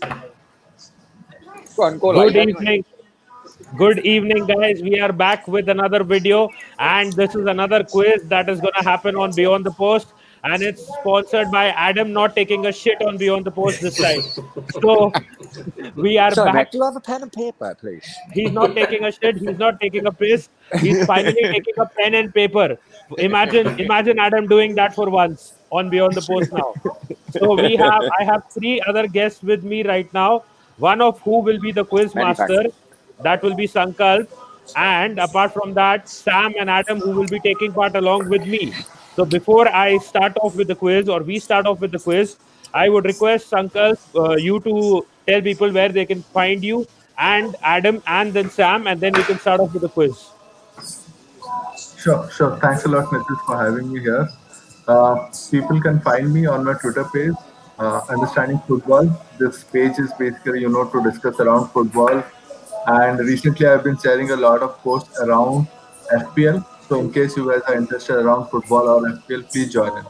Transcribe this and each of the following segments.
Go on, go Good live anyway. evening. Good evening, guys. We are back with another video, and this is another quiz that is going to happen on Beyond the Post, and it's sponsored by Adam not taking a shit on Beyond the Post this time. So we are Sorry, mate. back. Do you have a pen and paper, please? He's not taking a shit. He's not taking a piss. He's finally taking a pen and paper. Imagine Adam doing that for once on Beyond the Post now. So I have three other guests with me right now. One of who will be the quiz Many thanks. master. That will be Sankalp. And apart from that, Sam and Adam who will be taking part along with me. So before I start off with the quiz, or we start off with the quiz, I would request Sankalp, you to tell people where they can find you, and Adam, and then Sam, and then we can start off with the quiz. Sure, sure. Thanks a lot, Nitish, for having me here. People can find me on my Twitter page, Understanding Football. This page is basically, to discuss around football. And recently, I've been sharing a lot of posts around FPL. So, in case you guys are interested around football or FPL, please join in.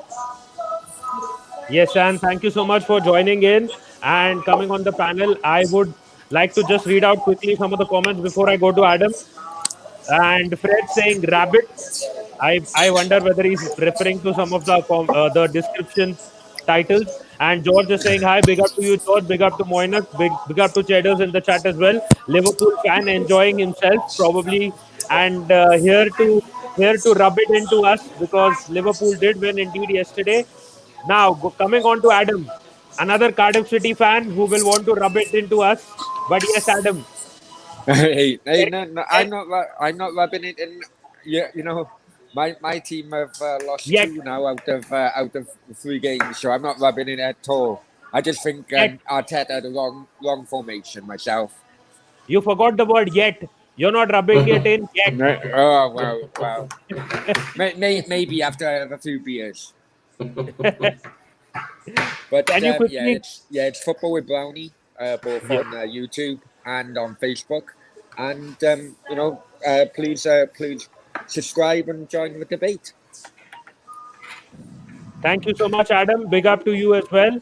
Yes, and thank you so much for joining in and coming on the panel. I would like to just read out quickly some of the comments before I go to Adam. And Fred saying rabbit. I wonder whether he's referring to some of the description titles. And George is saying hi, big up to you, George. Big up to Moinak. Big up to Cheddars in the chat as well. Liverpool fan enjoying himself probably, and here to rub it into us because Liverpool did win indeed yesterday. Now coming on to Adam, another Cardiff City fan who will want to rub it into us. But yes, Adam. Hey, Very, no, no, very, I'm not rubbing it in. Yeah, my team have lost yet, two now out of three games, so I'm not rubbing it at all. I just think yet. Arteta had a wrong formation myself. You forgot the word yet. You're not rubbing it in yet. Oh wow. Maybe after I have a few beers. But Can you yeah, quickly? it's football with Brownie, both Yep. on YouTube and on Facebook, and please subscribe and join the debate. Thank you so much, Adam. Big up to you as well.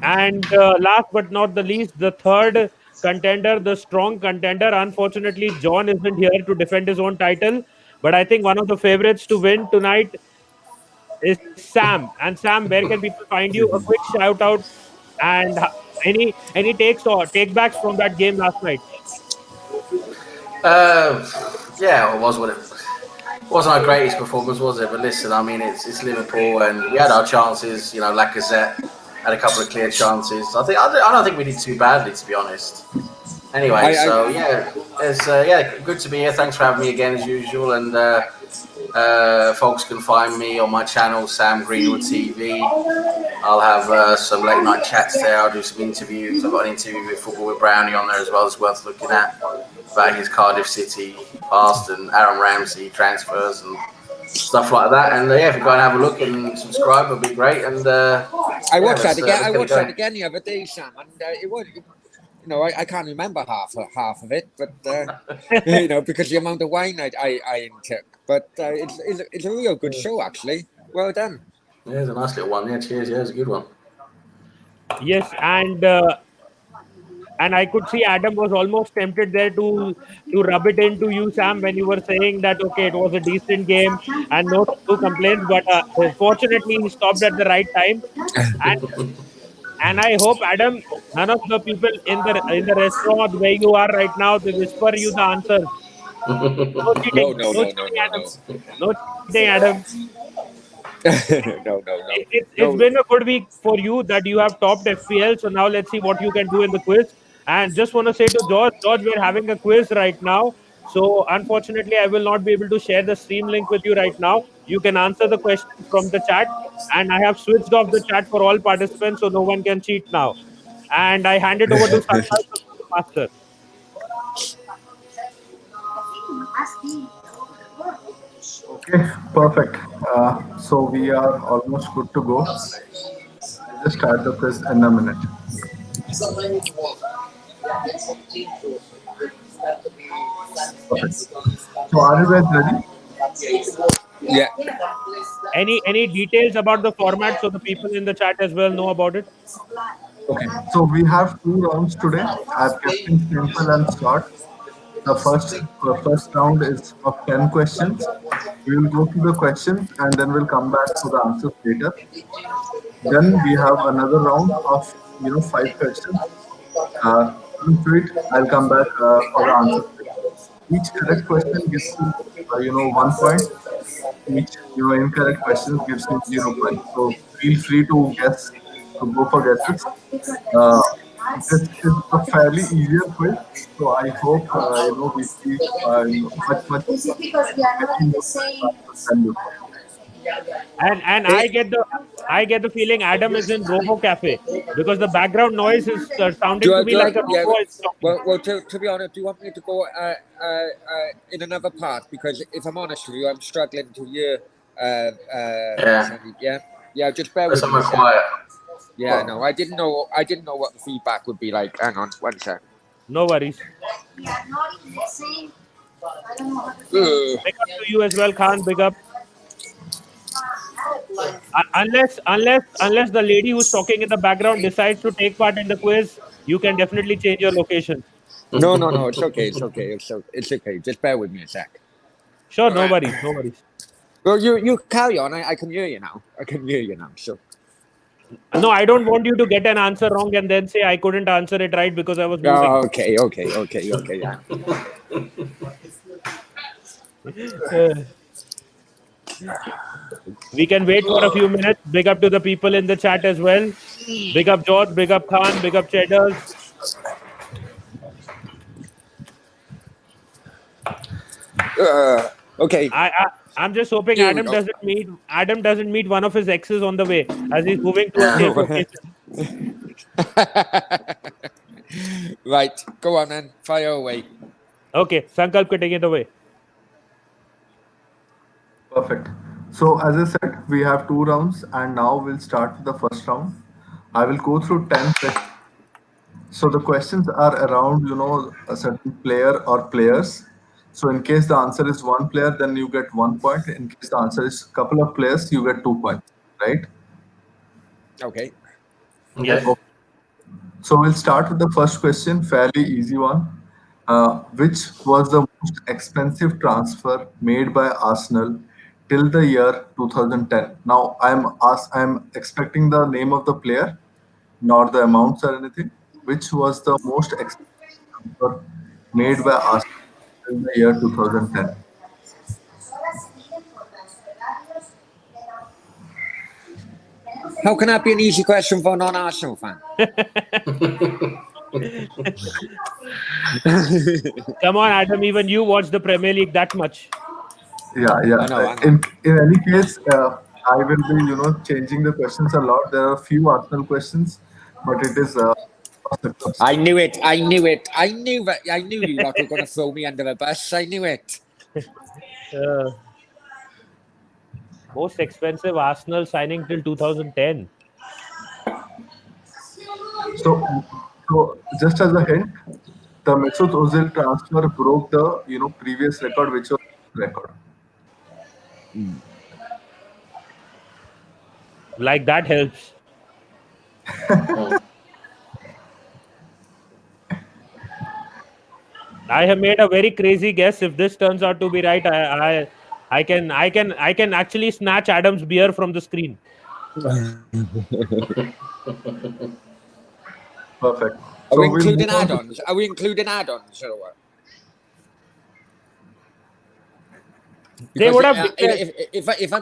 And last but not the least, the third contender, the strong contender. Unfortunately, John isn't here to defend his own title. But I think one of the favorites to win tonight is Sam. And Sam, where can people find you? A quick shout out and any takes or takebacks from that game last night. Uh, yeah, it was what it wasn't our greatest performance, was it? But listen, I mean, it's Liverpool, and we had our chances. Lacazette had a couple of clear chances. I don't think we did too badly, to be honest. Anyway, so yeah, it's good to be here. Thanks for having me again as usual, and folks can find me on my channel, Sam Greenwood TV. I'll have some late night chats there. I'll do some interviews. I've got an interview with Football with Brownie on there as well. It's worth looking at about his Cardiff City past and Aaron Ramsey transfers and stuff like that. And yeah, if you go and have a look and subscribe, it'll be great. And I watched that again. I watched that again the other day, Sam, and it was. I can't remember half of it, but because the amount of wine I took. But it's a real good show, actually. Well done. Yeah, it's a nice little one. Yeah, cheers. Yeah, it's a good one. Yes, and I could see Adam was almost tempted there to rub it into you, Sam, when you were saying that okay, it was a decent game and no complaints. But fortunately, he stopped at the right time, and I hope Adam, none of the people in the restaurant where you are right now, they whisper you the answers. No cheating, no cheating, Adam. No cheating, Adam. It's No. been a good week for you that you have topped FPL. So now let's see what you can do in the quiz. And just want to say to George, we're having a quiz right now. So unfortunately, I will not be able to share the stream link with you right now. You can answer the questions from the chat. And I have switched off the chat for all participants so no one can cheat now. And I hand it over to Sankalp, the master. Okay, perfect. So, we are almost good to go. I'll just start the quiz in a minute. Perfect. So, are you guys ready? Yeah. Any details about the format so the people in the chat as well know about it? Okay, so we have two rounds today. I've kept it simple and short. The first round is of 10 questions. We will go through the questions and then we'll come back for the answers later. Then we have another round of 5 questions. Into it, I'll come back for the answers later. Each correct question gives you 1 point. Each incorrect question gives you 0 points. So feel free to guess to go for guesses. Uh, this is a fairly easier quiz, so I hope we see much many more correct answers than before. And Eh, I get the feeling Adam is in Robo Cafe because the background noise is sounding to me like a yeah. robot is talking. Well, to be honest, do you want me to go in another part? Because if I'm honest with you, I'm struggling to hear. Yeah. Sandy. Yeah, yeah. Just bear There's with me a somewhere sec. quiet. Yeah, no, I didn't know. I didn't know what the feedback would be like. Hang on, one sec. No worries. Ugh. Big up to you as well, Khan. Big up. Unless the lady who's talking in the background decides to take part in the quiz, you can definitely change your location. No, no, no. It's okay. It's okay. It's okay. Just bear with me a sec. Sure, All no right. worries, no worries. Well, you carry on. I can hear you now. I can hear you now. So. No, I don't want you to get an answer wrong and then say I couldn't answer it right because I was moving. Oh, okay. Yeah. Uh, we can wait for a few minutes. Big up to the people in the chat as well. Big up George, big up Khan, big up Cheddars. Okay. I'm just hoping Here we Adam go. doesn't meet one of his exes on the way as he's moving to a safe location. Right. Go on then. Fire away. Okay, Sankalp can take it away. Perfect. So as I said, we have two rounds, and now we'll start with the first round. I will go through 10 questions. So the questions are around, a certain player or players. So in case the answer is one player, then you get 1 point. In case the answer is couple of players, you get 2 points, right? Okay. Yes. Okay. So we'll start with the first question, fairly easy one. Which was the most expensive transfer made by Arsenal till the year 2010? Now I'm expecting the name of the player, not the amounts or anything. Which was the most expensive transfer made by Arsenal till the year 2010? How can that be an easy question for a non-Arsenal fan? Come on, Adam. Even you watch the Premier League that much. Yeah, I yeah. know. In any case, I will be changing the questions a lot. There are a few Arsenal questions, but it is across the clubs. I knew it. I knew it. I knew that. I knew you lot were going to throw me under the bus. I knew it. Uh, Most expensive Arsenal signing till 2010. So just as a hint, the Mesut Ozil transfer broke the previous record, which was record. Like that helps. I have made a very crazy guess. If this turns out to be right, I can actually snatch Adam's beer from the screen. Perfect. Are So we we'll including move on to add-ons? Are we including add-ons or what? They Because would have if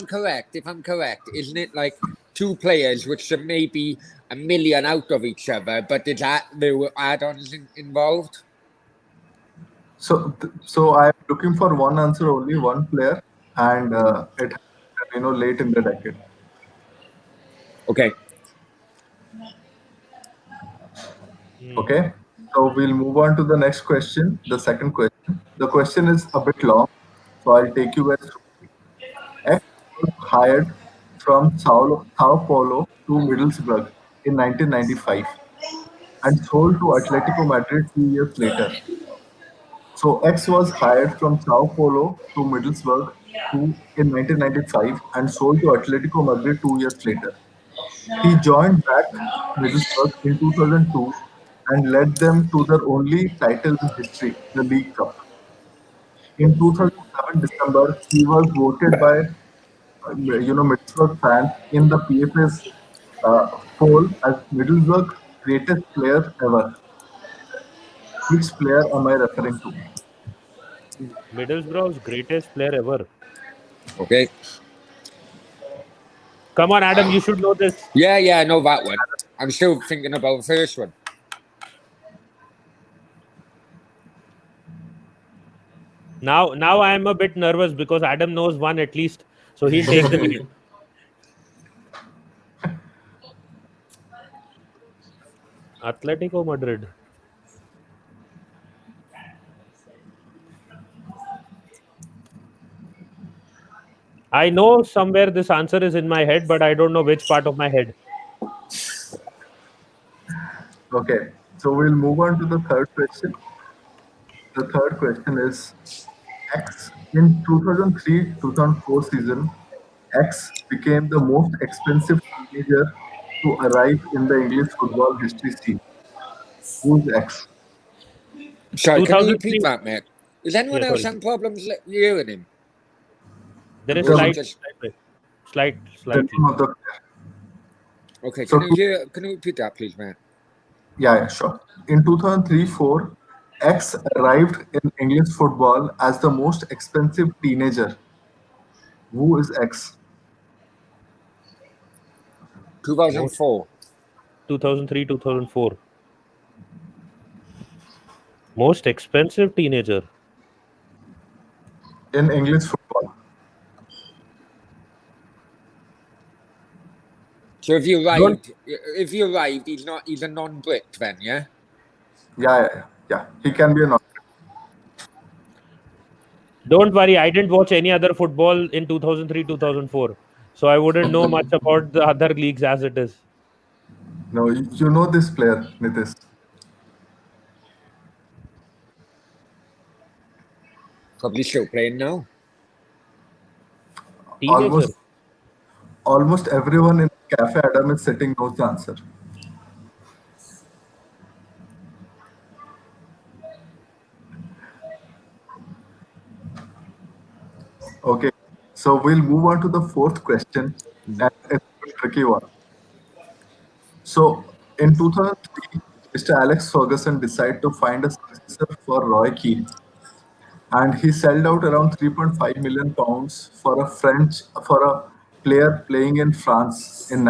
I'm correct, isn't it like two players which are maybe a million out of each other, but there were add-ons involved? so I'm looking for one answer only, one player, and it happened, late in the decade. Okay. Okay. So we'll move on to the next question, the second question. The question is a bit long, so I'll take you guys through. X was hired from Sao Paulo to Middlesbrough in 1995 and sold to Atletico Madrid 2 years later. So X was hired from Sao Paulo to Middlesbrough in 1995 and sold to Atletico Madrid 2 years later. He joined back Middlesbrough in 2002 and led them to their only title in history, the League Cup. In 2007 December, he was voted by Middlesbrough fans in the PFA's poll as Middlesbrough's greatest player ever. Which player am I referring to? Middlesbrough's greatest player ever. Okay. Come on, Adam, you should know this. Yeah, I know that one. I'm still thinking about the first one. Now I am a bit nervous because Adam knows one at least, so he'll take the lead. Atletico Madrid. I know somewhere this answer is in my head, but I don't know which part of my head. Okay, so we'll move on to the third question. The third question is X in 2003-2004 season, X became the most expensive teenager to arrive in the English football history scene. Who's X? Sorry, can you repeat 2003. that, mate? Is anyone Yeah, else sorry. having problems hearing him? There is Or is it The, just the slightly. name of the player. okay? So, Can you repeat that, please, mate? yeah, sure. In 2003-04, X arrived in English football as the most expensive teenager. Who is X? 2004. 2003, 2004. Most expensive teenager. In English football? So Don't if you arrived, he's not. He's a non-Brit then, yeah. Yeah. He can be an don't worry. I didn't watch any other football in 2003, 2004, so I wouldn't know much about the other leagues as it is. No, you know this player, Nitish. Probably still playing now. Teenager. Almost almost everyone in Cafe Adam is sitting knows the answer. Okay, so we'll move on to the fourth question, and it's a tricky one. So in 2003, Mr. Alex Ferguson decided to find a successor for Roy Keane, and he sold out around 3.5 million pounds for a player playing in France in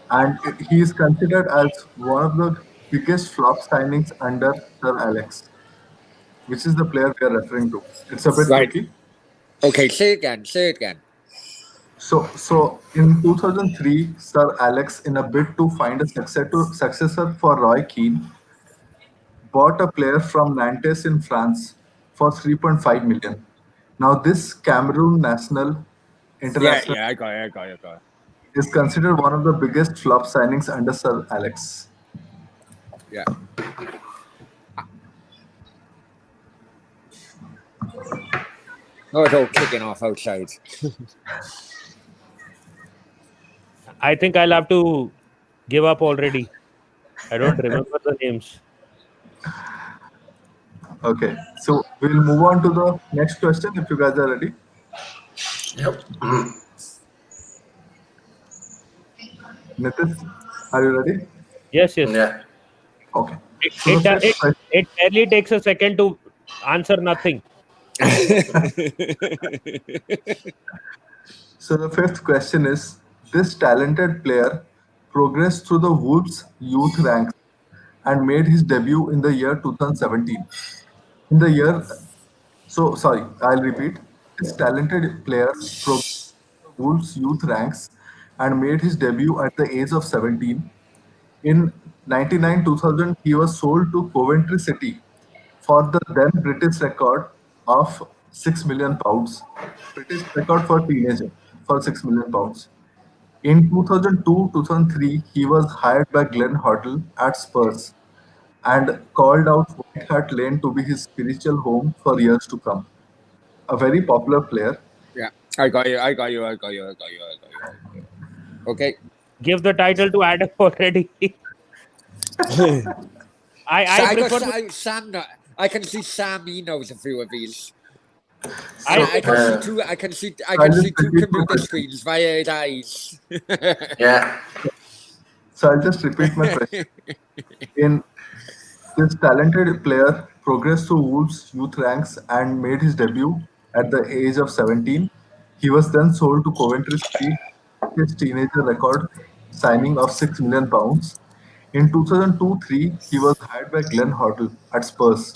and he is considered as one of the biggest flop signings under Sir Alex, which is the player we are referring to. It's a bit Right. tricky. Okay. Say it again. Say it again. So in 2003, Sir Alex, in a bid to find a successor for Roy Keane, bought a player from Nantes in France for 3.5 million. Now, this Cameroon national international Yeah. I got it. I got it. is considered one of the biggest flop signings under Sir Alex. Yeah. Oh, it's all kicking off outside. I think I'll have to give up already. I don't remember the names. Okay, so we'll move on to the next question if you guys are ready. Yep. Nitish, are you ready? Yes. Yeah. Okay. It, So it, the uh, fifth it, question, it barely takes a second to answer nothing. is this talented player progressed through the Wolves youth ranks and made his debut in the year 2017. In the year, so sorry, I'll repeat. This talented player progressed through the Wolves youth ranks and made his debut at the age of 17. In 99-2000, he was sold to Coventry City for the then British record of 6 million pounds. British record for teenager for 6 million pounds. In 2002-2003, he was hired by Glenn Hoddle at Spurs and called out White Hart Lane to be his spiritual home for years to come. A very popular player. Yeah. I got you. I got you. I got you. I got you. I got you. Okay. Give the title to Adam already. So I I got prefer the, Sam. I can see Sam. He knows a few of these, and I So, I can prefer see two. I so I'll can just see two repeat my computer question. screens via his eyes. Yeah. So I'll just repeat my question. In this talented player progressed through Wolves youth ranks and made his debut at the age of 17. He was then sold to Coventry City, his teenager record signing of £6 million. In 2002-3, he was hired by Glenn Hoddle at Spurs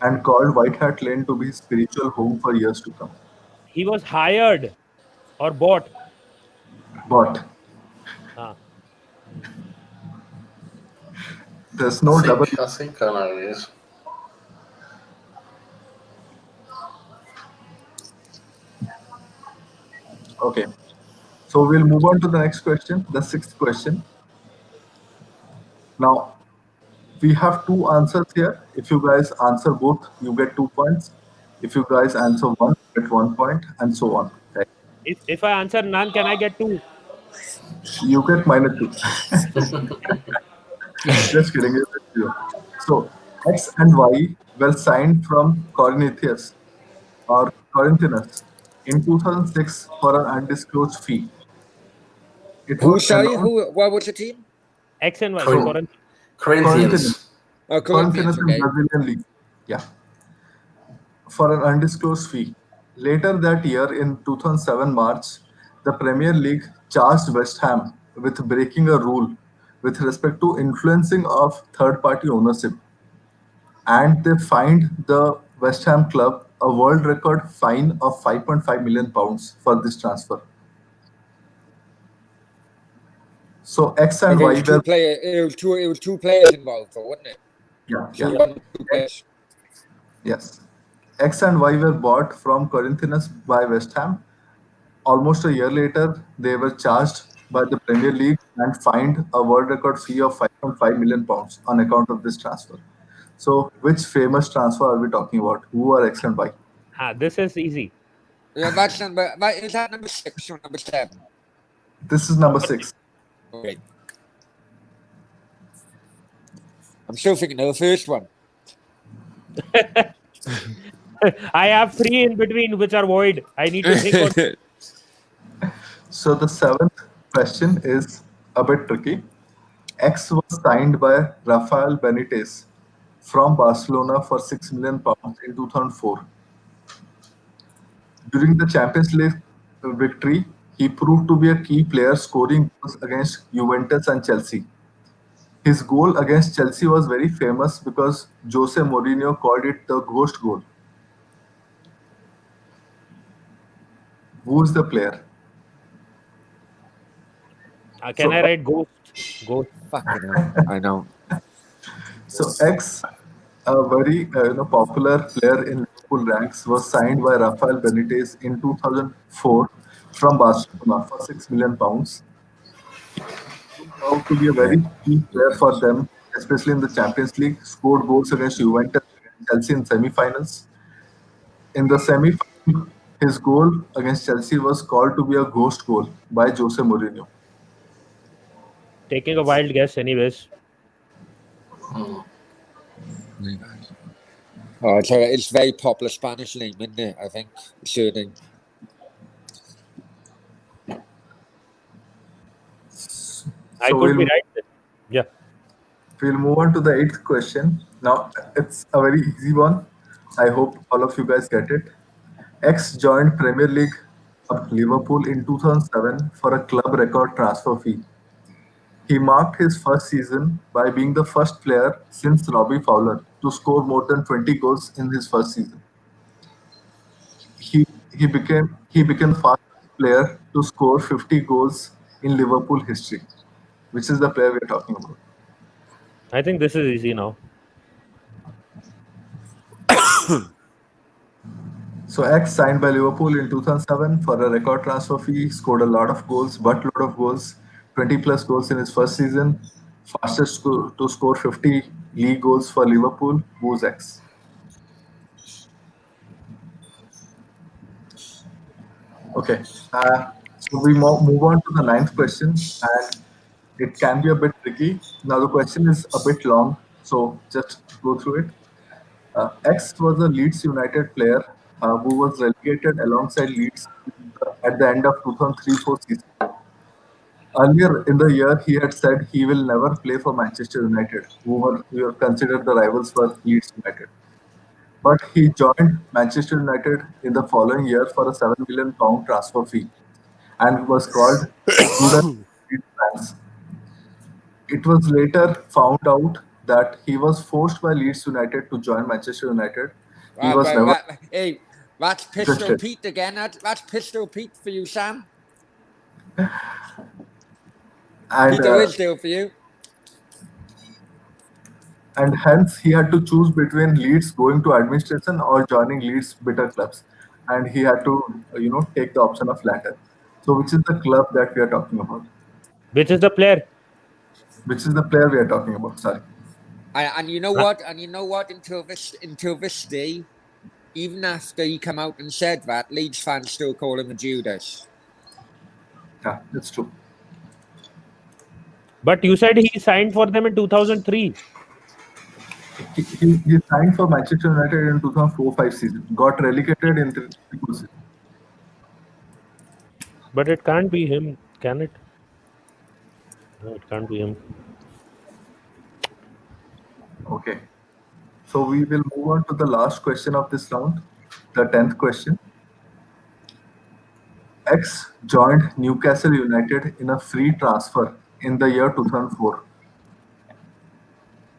and called White Hart Lane to be his spiritual home for years to come. he was hired or bought. But Ah, there's no double. I think I know who it is. Okay, so we'll move on to the next question, the sixth question. Now, we have two answers here. If you guys answer both, you get 2 points. If you guys answer one, you get 1 point, and so on. Okay. if I answer none, can I get two? You get -2. Just kidding. You get zero. So X and Y were signed from Corinthians in 2006 for an undisclosed fee. It Who? was Sorry. announced Who? What was the team? X and Y. So Corin- Corinth. Corinthians, Corinthians. Oh, Corinthians Corinthians. in Okay. Brazilian league. Yeah, for an undisclosed fee. Later that year, in 2007 March, the Premier League charged West Ham with breaking a rule with respect to influencing of third-party ownership, and they fined the West Ham club a world record fine of £5.5 million for this transfer. So X and Okay. It Y was two were, player. It was two. It was two players involved, though, wasn't it? yeah, So yeah, one or two players. yes. X and Y were bought from Corinthians by West Ham. Almost a year later, they were charged by the Premier League and fined a world record fee of £5.5 million on account of this transfer. So, which famous transfer are we talking about? Who are X and Y? Ah, this is easy. Yeah, that's number. Is that number 6 or number 7? This is number Number 6. Okay. I'm still thinking of the first one. I have three in between which are void. I need to think on. So, the seventh question is a bit tricky. X was signed by Rafael Benitez from Barcelona for £6 million in 2004. During the Champions League victory, he proved to be a key player, scoring goals against Juventus and Chelsea. His goal against Chelsea was very famous because Jose Mourinho called it the ghost goal. Who's the player? Can I So, write ghost? Ghost. Fucking hell. I know. so X, a very popular player in Liverpool ranks, was signed by Rafael Benitez in 2004 from Barcelona for £6 million. Proved out to be a Yeah. very key player for them, especially in the Champions League. Scored goals against Juventus and Chelsea in semi-finals. In the semi-final, his goal against Chelsea was called to be a ghost goal by Jose Mourinho. Taking a wild guess, anyways. Oh, it's very popular Spanish name, isn't it? I think. Surname. I So could be right. Yeah. we'll move on to the eighth question. Now it's a very easy one. I hope all of you guys get it. X joined Premier League club Liverpool in 2007 for a club record transfer fee. He marked his first season by being the first player since Robbie Fowler to score more than 20 goals in his first season. He he became the fastest player to score 50 goals in Liverpool history, which is the player we're talking about. I think this is easy now. So X signed by Liverpool in 2007 for a record transfer fee, scored a lot of goals, buttload of goals, 20 plus goals in his first season, fastest to score 50 league goals for Liverpool. Who's X? Okay. So we move on to the ninth question, and it can be a bit tricky. Now the question is a bit long, so just go through it. X was a Leeds United player who was relegated alongside Leeds at the end of 2003-4 season. Earlier in the year, he had said he will never play for Manchester United, who were considered the rivals for Leeds United. But he joined Manchester United in the following year for a £7 million transfer fee and was called Judas Leeds. It was later found out that he was forced by Leeds United to join Manchester United. He was never Hey, that's Pistol interested. Pete again. That's Pistol Pete for you, Sam. And, Peter Ridgedale for you. and hence he had to choose between Leeds going to administration or joining Leeds bitter clubs. And he had to, take the option of latter. So which is the club that we are talking about? Which is the player? Which is the player we are talking about? Sorry. And you know what? And you know what? Until this day, even after he come out and said that, Leeds fans still call him a Judas. Yeah, that's true. But you said he signed for them in 2003. He signed for Manchester United in 2004-5 season. Got relegated in 3 season. But it can't be him, can it? No, it can't be him. Okay. So we will move on to the last question of this round, the 10th question. X joined Newcastle United in a free transfer in the year 2004.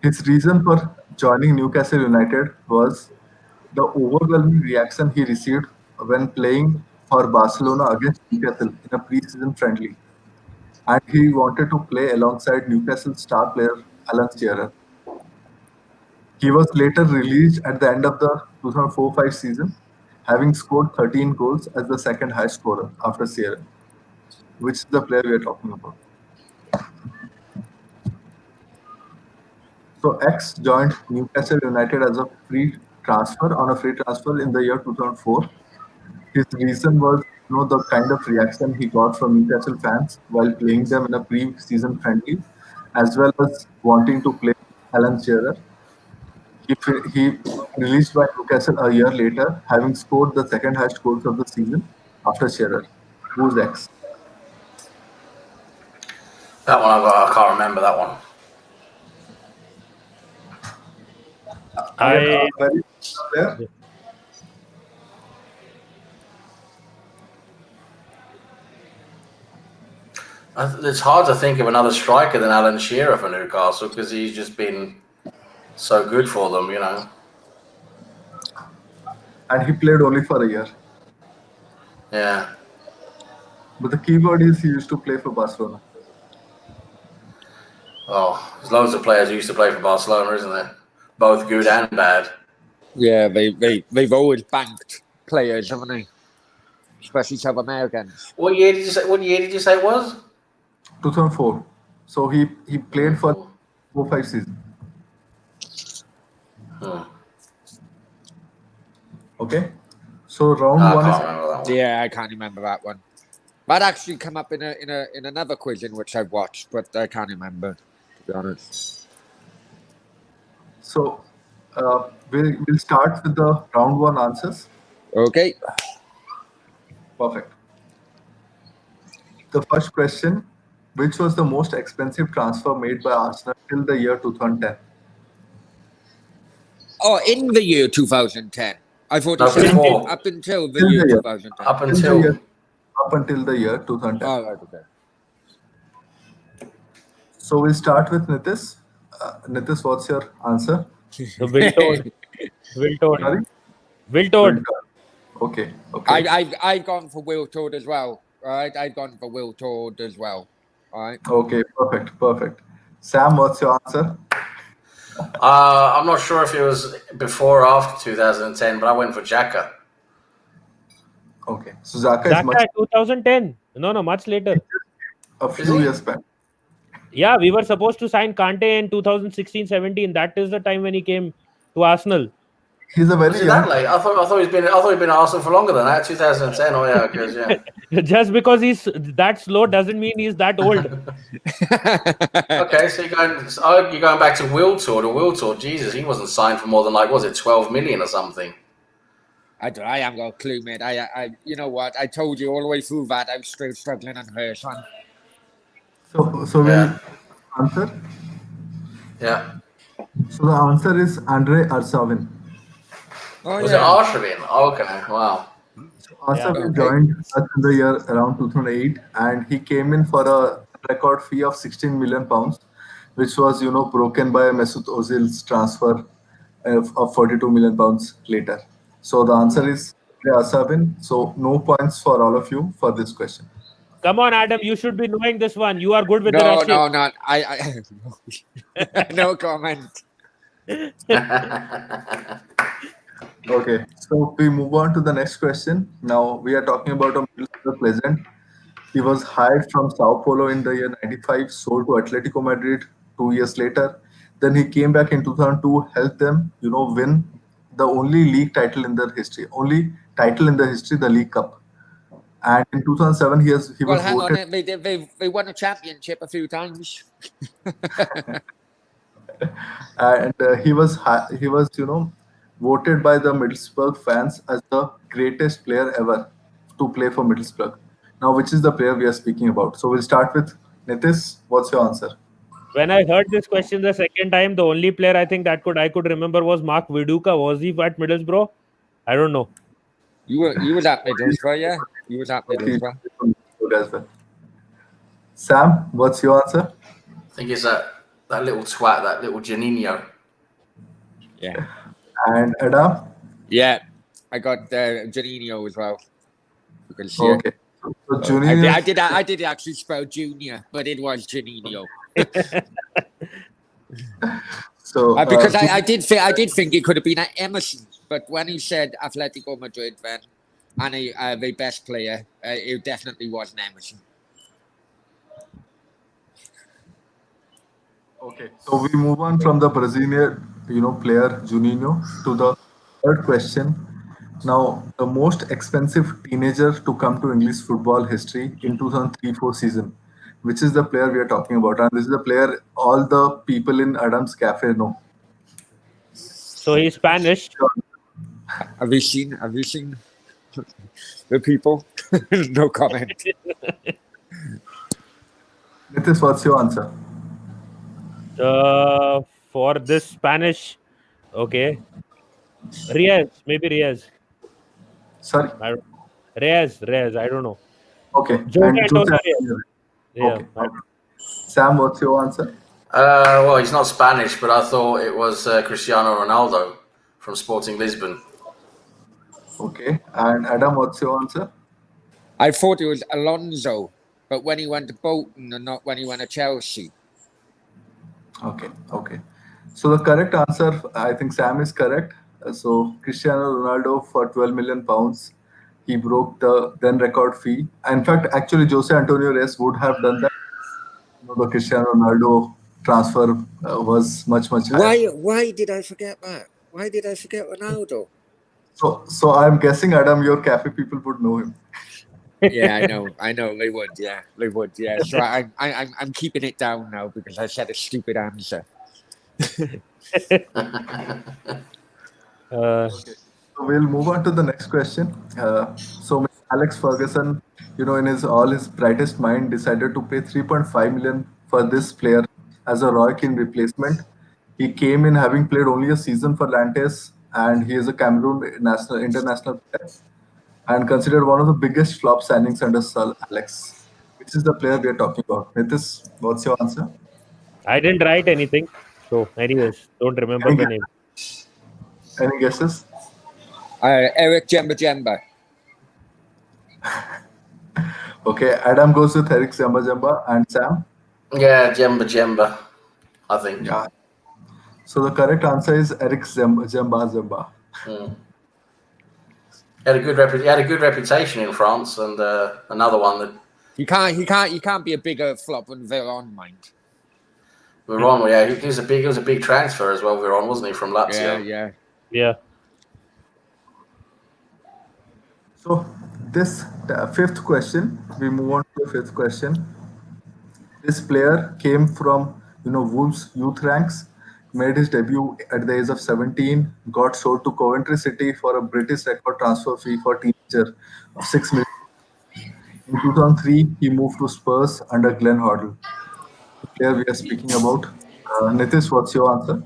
His reason for joining Newcastle United was the overwhelming reaction he received when playing for Barcelona against Newcastle in a pre-season friendly, and he wanted to play alongside Newcastle star player Alan Shearer. He was later released at the end of the 2004-5 season, having scored 13 goals as the second highest scorer after Shearer, which is the player we are talking about. So X joined Newcastle United as a free transfer on a free transfer in the year 2004. His reason was, the kind of reaction he got from Newcastle fans while playing them in a pre-season friendly, as well as wanting to play Alan Shearer. He was released by Newcastle a year later, having scored the second highest goals of the season after Shearer. Who's X? That one I can't remember that one. Again, I a very player. It's hard to think of another striker than Alan Shearer for Newcastle because he's just been so good for them, And he played only for a year. Yeah. But the key word is he used to play for Barcelona. Oh, there's loads of players who used to play for Barcelona, isn't there? Both good and bad. Yeah, they've always banked players, haven't they? Especially South Americans. What year did you say it was? 2004. So he played for 4-5 season. Okay. So round one is. Yeah, I can't remember that one. That actually come up in another quiz in which I watched, but I can't remember, to be honest. So we'll start with the round one answers. Okay. Perfect. The first question: which was the most expensive transfer made by Arsenal till the year 2010? Oh, in the year 2010. I thought No, you said before. up until the Till year the year. 2010. Up until Up until the year 2010. Oh, right, okay. So we'll start with Nitish. Nitish, what's your answer? the Wiltord. Sorry? Wiltord. Okay. I've gone for Will Todd as well. All right, I've gone for Will Todd as well. All right. Okay, perfect. Sam, what's your answer? I'm not sure if it was before or after 2010, but I went for Xhaka. Okay, so Xhaka is much 2010. No, much later. a few years back. Yeah, we were supposed to sign Kante in 2016-17. That is the time when he came to Arsenal. He's a very Was it young. that late? I thought he'd been at Arsenal for longer than that. 2010. Oh yeah, because yeah. Just because he's that slow doesn't mean he's that old. Okay, so you're going back to Wiltor. Jesus, he wasn't signed for more than was it 12 million or something? I haven't got a clue, mate. You know what? I told you all the way through that I was still struggling on her, son. So Yeah. we'll answer. Yeah. So the answer is Andre Arshavin. Oh, Was yeah. it Arshavin? Oh, okay, wow. So Arshavin Okay. joined us in the year around 2008, and he came in for a record fee of 16 million pounds, which was broken by Mesut Ozil's transfer of 42 million pounds later. So the answer is Andre Arshavin. So no points for all of you for this question. Come on, Adam, you should be knowing this one. You are good with the No, Russian. no, not. No comment. Okay, so we move on to the next question. Now we are talking about a Middlesbrough legend. He was hired from Sao Paulo in the year 95, sold to Atletico Madrid 2 years later. Then he came back in 2002, helped them, win the only league title in their history, only title in the history, the League Cup. And in 2007, he Well, was hang on. voted. They won a championship a few times. And he was voted by the Middlesbrough fans as the greatest player ever to play for Middlesbrough. Now, which is the player we are speaking about? So we'll start with Nitish. What's your answer? When I heard this question the second time, the only player I think that I could remember was Mark Viduka. Was he at Middlesbrough? I don't know. You was at Middlesbrough, yeah. You was at Middlesbrough. As well. Sam, what's your answer? I think it's that little twat, that little Janino. Yeah. And Adam? Yeah. I got Janino as well. Because, Okay. So Junior. I did actually spell junior, but it was Janino. So because I did think it could have been at Emerson, but when he said Atletico Madrid then and the best player, it definitely wasn't Emerson. Okay, so we move on from the Brazilian, player Juninho to the third question. Now, the most expensive teenager to come to English football history in 2003-4 season, which is the player we are talking about, and this is the player all the people in Adam's Cafe know. So he's Spanish. Have you seen the people? No comment. Nitish, what's your answer? For this Spanish, okay. Maybe Reyes. Sorry. Reyes. I don't know. Okay. Jose And Jose Antonio Reyes. Antonio. Yeah. Okay. Sam, what's your answer? Well, he's not Spanish, but I thought it was Cristiano Ronaldo from Sporting Lisbon. Okay. And Adam, what's your answer? I thought it was Alonso, but when he went to Bolton and not when he went to Chelsea. Okay. So the correct answer, I think Sam is correct. So Cristiano Ronaldo for 12 million pounds, he broke the then record fee. In fact, actually, Jose Antonio Reyes would have done that. The Cristiano Ronaldo transfer was much higher. Why did I forget that? Why did I forget Ronaldo? So I'm guessing, Adam, your cafe people would know him. Yeah, I know they would. Yeah, they would. Yeah, so I'm keeping it down now because I said a stupid answer. Okay. So we'll move on to the next question. So Alex Ferguson, in all his brightest mind, decided to pay 3.5 million for this player as a Roy Keane replacement. He came in having played only a season for Nantes, and he is a Cameroon international player, and considered one of the biggest flop signings under Sir Alex. Which is the player we are talking about? Nitish, what's your answer? I didn't write anything. So, anyways, don't remember the name. Any guesses? Eric Jemba. Okay, Adam goes with Eric Jemba, and Sam? Yeah, Jemba, I think. Yeah. So the correct answer is Eric Jemba. He had a good reputation in France, and another one that he can't be a bigger flop than Veron, mind. Veron, yeah, he was a big transfer as well. Veron, wasn't he, from Lazio? Yeah. Yeah. So this fifth question, we move on to the fifth question. This player came from Wolves youth ranks, made his debut at the age of 17, got sold to Coventry City for a British record transfer fee for teenager of 6 million. In 2003, he moved to Spurs under Glenn Hoddle. The player we are speaking about. Nitish, what's your answer?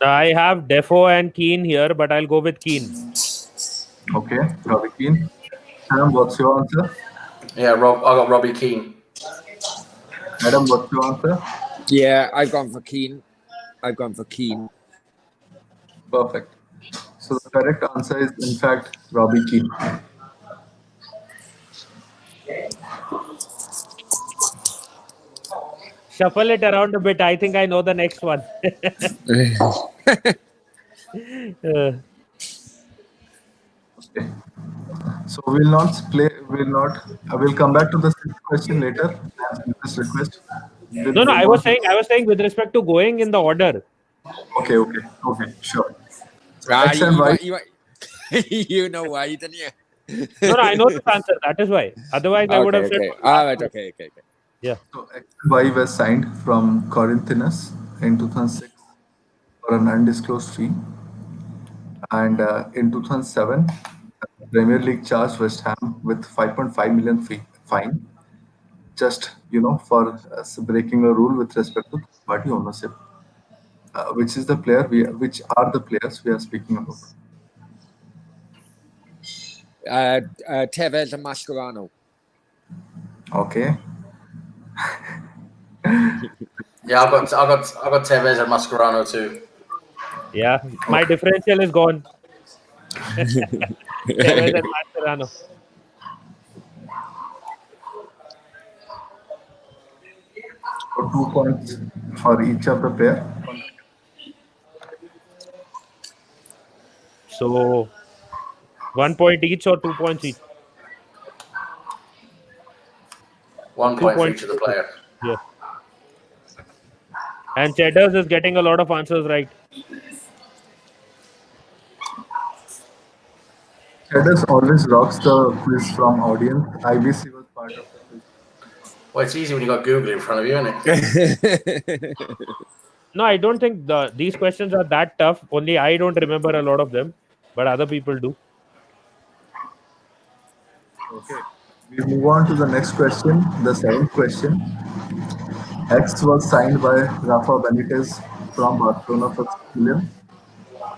I have Defo and Keane here, but I'll go with Keane. Okay, Robbie Keane. Sam, what's your answer? Yeah, I got Robbie Keane. Adam, what's your answer? Yeah, I've gone for Keane. I've gone for Keane. Perfect. So the correct answer is in fact Robbie Keane. Shuffle it around a bit. I think I know the next one. Uh, Okay. So we'll not play. We'll not. I will come back to the sixth question later. As this request. We'll no, move I on was to. saying, with respect to going in the order. Okay. Okay. Okay. Sure. So Ah, X and Y. you know why, didn't you? No, I know this answer. That is why. Otherwise, I would Okay, have said okay. for All last right, one. okay, okay, okay. Yeah. So X and Y were signed from Corinthians in 2006 for an undisclosed fee, and in 2007, the Premier League charged West Ham with 5.5 million fine, just for breaking a rule with respect to party ownership. Which are the players we are speaking about? Tevez and Mascherano. Okay. Yeah, I got Tevez and Mascherano too. Yeah. My Okay. differential is gone. Tevez and Mascherano. So 2 points for each of the pair. So 1 point each or 2 points each? 1 Two point for points. each of the player. Yeah. And Cheddars is getting a lot of answers right. Cheddars always rocks the quiz from audience. IBC was part of the quiz. Well, it's easy when you got Google in front of you, isn't it? No, I don't think these questions are that tough. Only I don't remember a lot of them, but other people do. Okay. We move on to the next question, the seventh question. X was signed by Rafa Benitez from Barcelona for 6 million.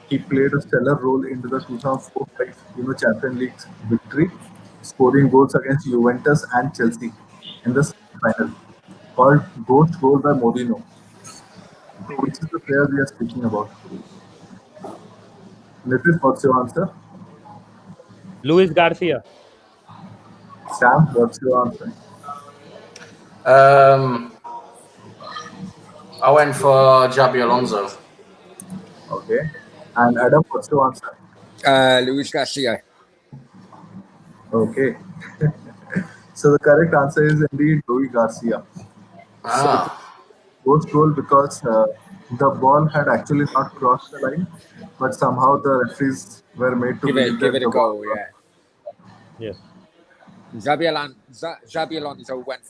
He played a stellar role in the 2004-5 Champions League victory, scoring goals against Juventus and Chelsea in the semi-final, called Ghost Goal by Mourinho. So, which is the player we are speaking about? Nitish, what's your answer? Luis Garcia. Sam, what's your answer? Um, I went for Jabi Alonso. Okay. And Adam, what's your answer? Luis Garcia. Okay. So the correct answer is indeed Rui Garcia. So it's a Ah, ghost goal because the ball had actually not crossed the line, but somehow the referees were made to believe Give that it a the ball go, crossed. yeah. Yeah. Xabi Alonso went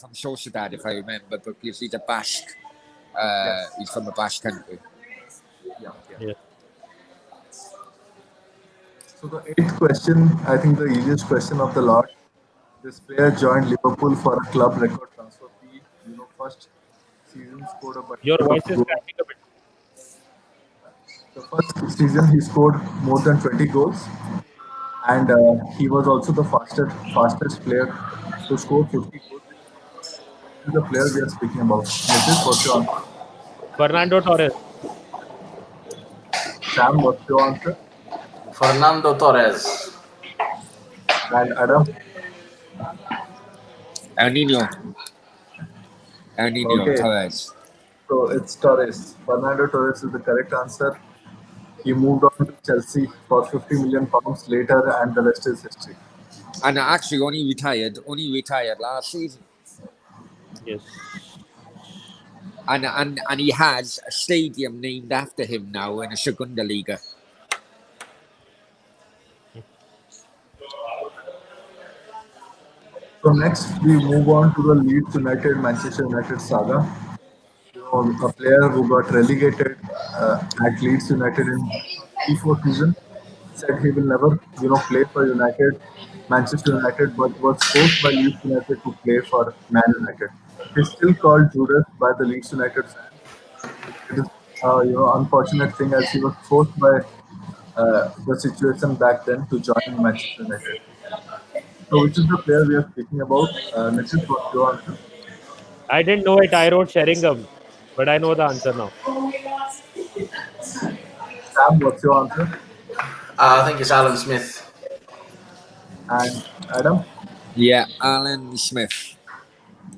from Sociedad, if I remember, because he's a Basque. Yes. He's from a Basque country. Yeah. Yeah. Yeah. So the eighth question, I think the easiest question of the lot. This player joined Liverpool for a club record transfer fee. First season scored a Your bucket voice of is goals. cracking a bit. The first season he scored more than 20 goals, and he was also the fastest player to score 50 goals. This is the player we are speaking about. Nitish, what's your answer? Fernando Torres. Sam, what's your answer? Fernando Torres. And Adam? El Nino. El Nino Okay, Torres. so it's Torres. Fernando Torres is the correct answer. He moved on to Chelsea for 50 million pounds later, and the rest is history. And actually only retired last season. Yes. And he has a stadium named after him now in a Segunda Liga. So next we move on to the Leeds United Manchester United saga. A player who got relegated at Leeds United in 24 season said he will never, play for United, Manchester United, but was forced by Leeds United to play for Man United. He's still called Judas by the Leeds United fans. It is, unfortunate thing as he was forced by the situation back then to join Manchester United. So, which is the player we are speaking about? Nitish, what's your answer? I didn't know it. I wrote Sheringham, but I know the answer now. Sam, what's your answer? I think it's Alan Smith. And Adam? Yeah, Alan Smith.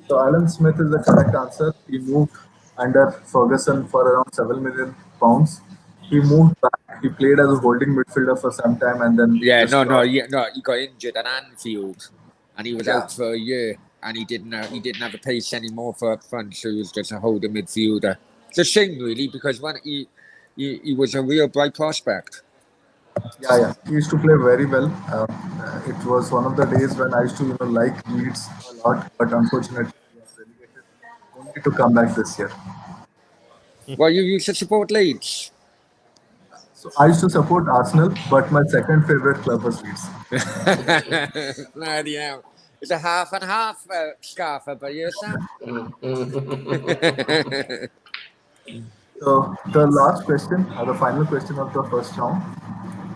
So Alan Smith is the correct answer. He moved under Ferguson for around 7 million pounds. He moved back. He played as a holding midfielder for some time, and then Yeah, just no, he got injured at Anfield, and he was Yeah. out for a year, and he didn't have a pace anymore for up front, so he was just a holding midfielder. It's a shame, really, because when he was a real bright prospect. yeah. He used to play very well. It was one of the days when I used to like Leeds a lot, but unfortunately he was relegated only to come back this year. Well, you used to support Leeds. So I used to support Arsenal, but my second favorite club was Leeds. Bloody hell. It's a half and half scarf by you, Sam. So the last question, or the final question of the first round.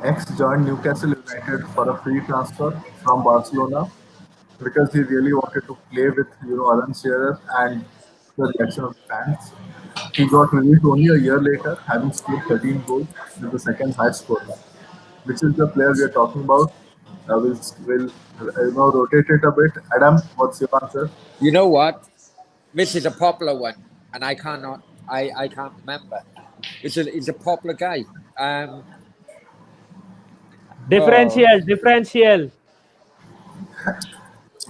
X joined Newcastle United for a free transfer from Barcelona because he really wanted to play with Alan Shearer and the reaction of the fans. He got released only a year later, having scored 13 goals with the second highest score. Which is the player we are talking about? We'll rotate it a bit. Adam, what's your answer? You know what? This is a popular one, and I can't remember. It's a popular guy. Differential, differential.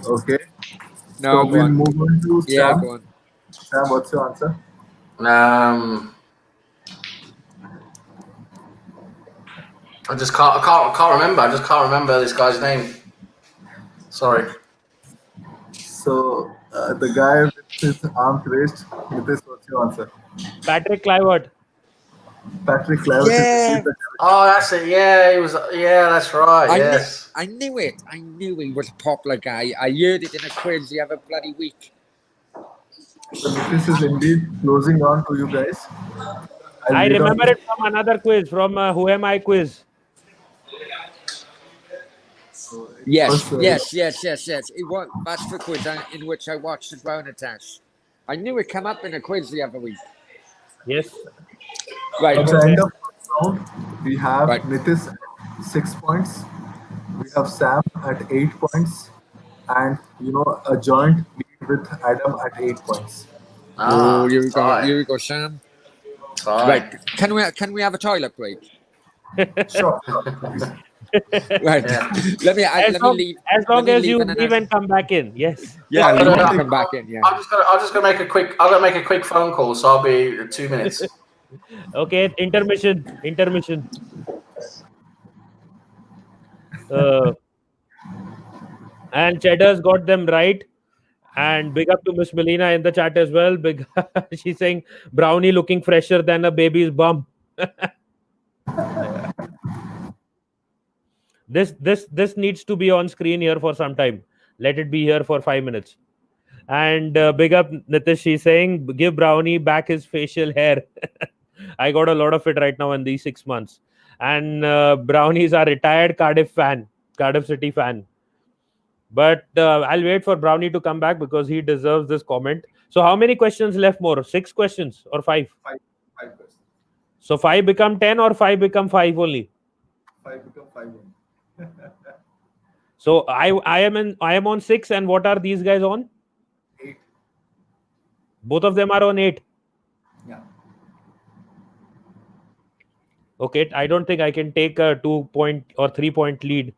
Okay, so No, go we'll on. move on to Yeah, Sam. go on. Sam, what's your answer? Um, I can't remember. I just can't remember this guy's name. Sorry. So the guy with his arms raised, Nitish, what's your answer? Patrick Kluivert. Patrick Kluivert Yeah. is the Oh, that's it. Yeah, he was. Yeah, that's right. Yes. I knew it. I knew he was a popular guy. I heard it in a quiz the other bloody week. So Nitish is indeed closing on to you guys. I read out remember it from another quiz, from Who Am I quiz. So it Yes, was, yes. It was. That's the quiz in which I watched as well, Natash. I knew it came up in a quiz the other week. Yes. Right. At the end of the round, we have Right. Nitish at 6 points. We have Sam at 8 points, and a joint lead with Adam at 8 points. Oh, here we go. tie. Here we go, Sam. Tie. Right. Can we have a toilet break? Sure. Right. Yeah. Let me leave. As long let me as you and leave and come back in. Yes. Yeah, No, leave no, and no. come back in. Yeah. I'm just gonna make a quick. I'm gonna make a quick phone call, so I'll be 2 minutes. Okay. Intermission. Intermission. And Cheddar's got them right. And big up to Miss Melina in the chat as well. Big, she's saying brownie looking fresher than a baby's bum. This needs to be on screen here for some time. Let it be here for 5 minutes. And big up Nitish. She's saying give Brownie back his facial hair. I got a lot of it right now in these 6 months. And Brownie is a retired Cardiff City fan. But I'll wait for Brownie to come back because he deserves this comment. So how many questions left more? 6 questions or 5? 5 questions. So 5 become 10 or 5 become 5 only? 5 become 5 only. So I am on 6, and what are these guys on? 8. Both of them are on 8. Yeah. Okay, I don't think I can take a 2-point or 3-point lead.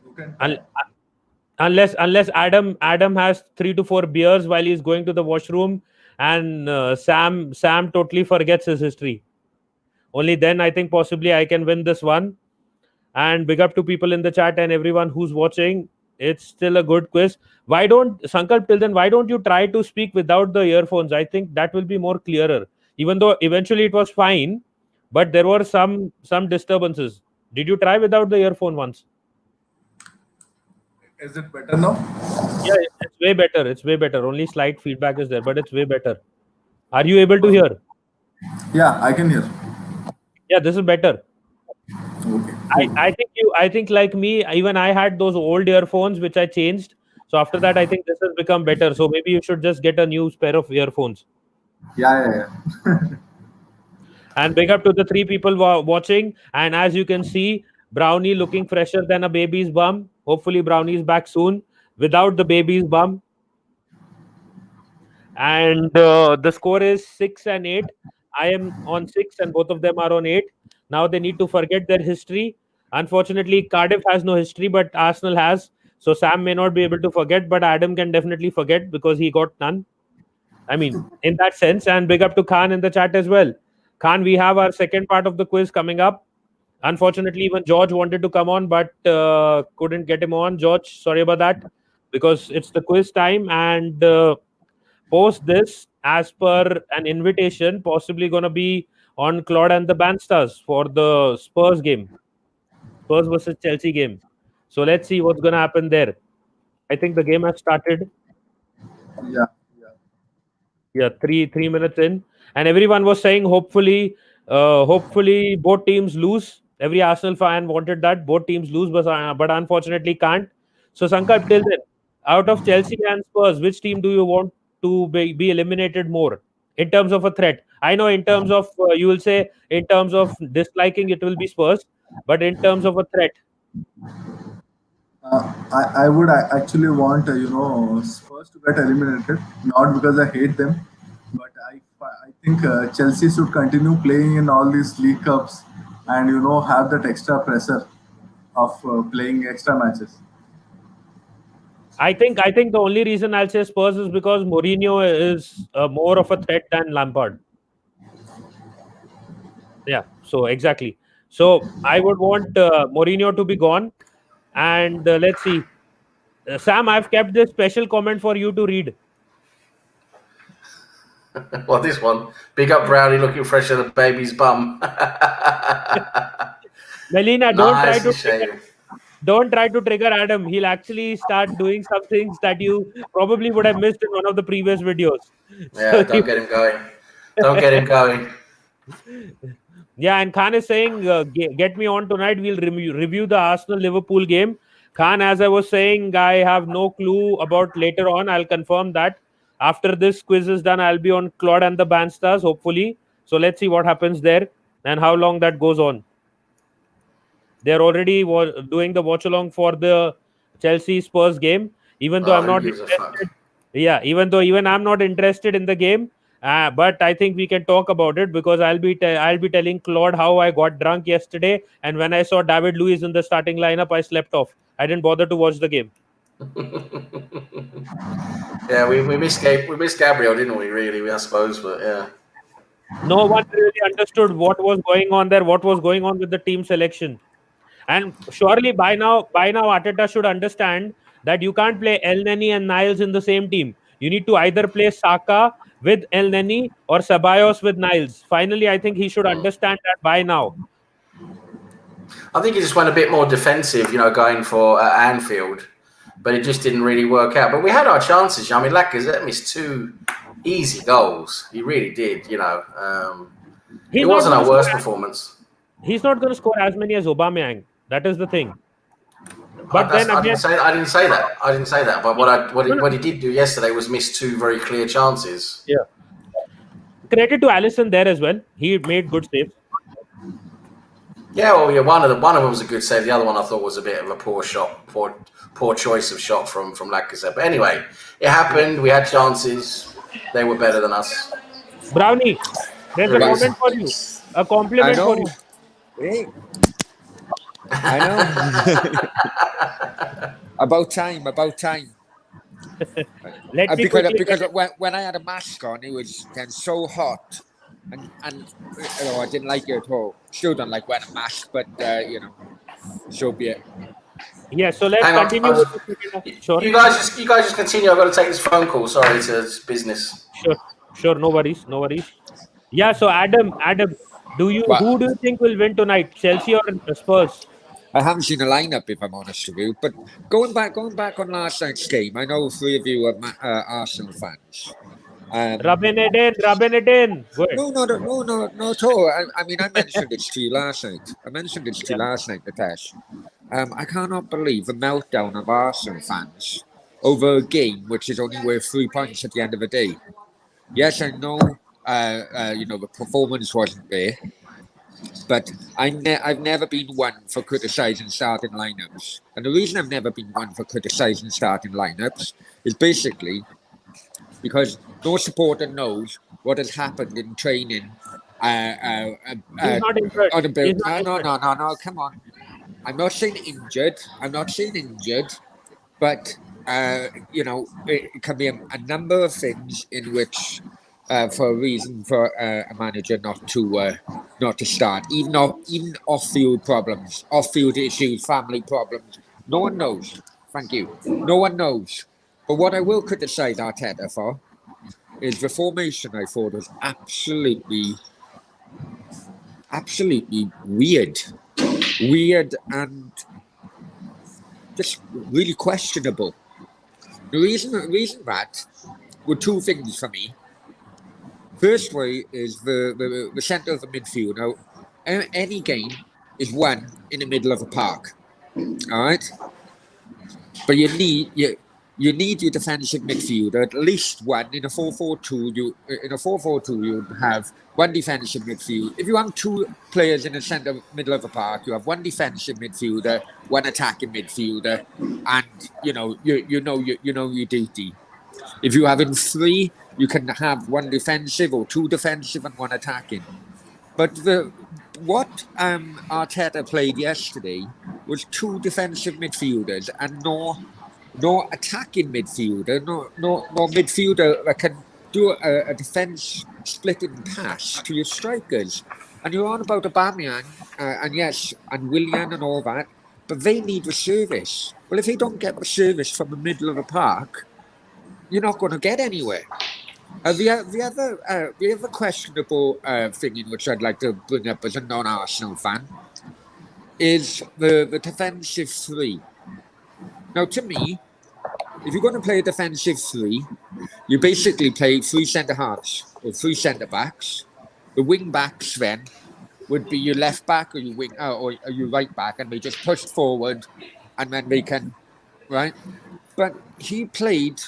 You can Unless Adam has 3 to 4 beers while he's going to the washroom, and Sam totally forgets his history. Only then I think possibly I can win this one. And big up to people in the chat and everyone who's watching. It's still a good quiz. Why don't Sankalp, till then, why don't you try to speak without the earphones? I think that will be more clearer. Even though eventually it was fine, but there were some disturbances. Did you try without the earphone once? Is it better now? Yeah, it's way better. It's way better. Only slight feedback is there, but it's way better. Are you able to hear? Yeah, I can hear. Yeah, this is better. Okay, cool. I think like me, even I had those old earphones which I changed. So after that, I think this has become better. So maybe you should just get a new pair of earphones. Yeah. And big up to the three people watching. And as you can see, Brownie looking fresher than a baby's bum. Hopefully, Brownie is back soon without the baby's bum. And the score is 6 and 8. I am on 6, and both of them are on 8. Now they need to forget their history. Unfortunately, Cardiff has no history, but Arsenal has. So Sam may not be able to forget, but Adam can definitely forget because he got none. I mean, in that sense. And big up to Khan in the chat as well. Khan, we have our second part of the quiz coming up. Unfortunately, even George wanted to come on, but couldn't get him on. George, sorry about that, because it's the quiz time. And post this, as per an invitation, possibly going to be on Claude and the Bandstars for the Spurs game, Spurs versus Chelsea game. So let's see what's going to happen there. I think the game has started. Yeah. Yeah, three minutes in, and everyone was saying hopefully both teams lose. Every Arsenal fan wanted that both teams lose, but unfortunately can't. So Sankalp, till then, out of Chelsea and Spurs, which team do you want to be eliminated more in terms of a threat? I know in terms of you will say in terms of disliking it will be Spurs, but in terms of a threat, I would actually want Spurs to get eliminated, not because I hate them, but I think Chelsea should continue playing in all these league cups and have that extra pressure of playing extra matches. I think the only reason I'll say Spurs is because Mourinho is more of a threat than Lampard. Yeah, so exactly. So I would want Mourinho to be gone. And let's see. Sam, I've kept this special comment for you to read. Well, this one. Big up Brownie looking fresher than baby's bum. Melina, Nice and shaving. don't try to trigger Adam. He'll actually start doing some things that you probably would have missed in one of the previous videos. Yeah, don't get him going. Don't get him going. Yeah, and Khan is saying, get me on tonight. We'll review the Arsenal Liverpool game. Khan, as I was saying, I have no clue about later on. I'll confirm that. After this quiz is done, I'll be on Claude and the Bandstars, hopefully. So let's see what happens there and how long that goes on. They're already doing the watch along for the Chelsea Spurs game, even though I'm Who not gives a fuck? interested. Yeah, even though even I'm not interested in the game, but I think we can talk about it because I'll be telling Claude how I got drunk yesterday, and when I saw David Luiz in the starting lineup, I slept off. I didn't bother to watch the game. Yeah, we missed Gabriel, didn't we? Really, I suppose, but yeah. No one really understood what was going on there, what was going on with the team selection. And surely by now, Arteta should understand that you can't play El Neni and Niles in the same team. You need to either play Saka with El Neni or Ceballos with Niles. Finally, I think he should understand that by now. I think he just went a bit more defensive, going for Anfield, but it just didn't really work out. But we had our chances. I mean, Lacazette missed 2 easy goals. He really did. It wasn't our worst performance. He's not going to score as many as Aubameyang. That is the thing. But then again, I didn't say that. But what he did do yesterday was miss 2 very clear chances. Yeah. Credit to Alisson there as well. He made good saves. Yeah, well, yeah. One of them was a good save. The other one I thought was a bit of a poor shot, poor choice of shot from Lacazette. But anyway, it happened. We had chances. They were better than us. Brownie, there's a comment for you. A compliment for you. Hey. I know. About time. Because when I had a mask on, it was then so hot, and I didn't like it at all. Still don't like wearing a mask, but so be it. Yes, so let's Hang on. continue with the second half. Sure, You guys just continue. I've got to take this phone call. Sorry, it's business. sure, sure. No worries, no worries. Yeah, so Adam, But who do you think will win tonight, Chelsea or Spurs? I haven't seen a lineup, if I'm honest with you. But going back on last night's game, I know three of you are Arsenal fans. Rubbing it in. Good. No, at all. I mean, I mentioned it to you last night. Yeah. Nitesh. I cannot believe the meltdown of Arsenal fans over a game which is only worth 3 points at the end of the day. Yes, I know. The performance wasn't there, but I've never been one for criticising starting lineups. And the reason I've never been one for criticising starting lineups is basically because no supporter knows what has happened in training. He's not injured. On a He's build. not injured. No, come on. I'm not saying injured. But it can be a number of things in which, for a reason for a manager not to start, even off-field problems, off-field issues, family problems. No one knows. Thank you. No one knows. But what I will criticise Arteta for is the formation. I thought was absolutely weird and just really questionable. The reason that were two things for me. First way is the centre of the midfield. Now, any game is won in the middle of a park. All right, but you need your defensive midfielder at least one in a 4-4-2. In a 4-4-2 you have one defensive midfield. If you have two players in the centre middle of a park, you have one defensive midfielder, one attacking midfielder, and you know your duty. If you have in three, you can have one defensive or two defensive and one attacking. But what Arteta played yesterday was two defensive midfielders and no attacking midfielder, no midfielder that can do a defence splitting pass to your strikers. And you're on about Aubameyang, and Willian and all that, but they need the service. Well, if they don't get the service from the middle of the park, you're not going to get anywhere. The other questionable thing in which I'd like to bring up as a non-Arsenal fan is the defensive three. Now, to me, if you're going to play a defensive three, you basically play three centre halves or three centre backs. The wing backs then would be your left back or your wing or your right back, and they just push forward, and then they can right. But he played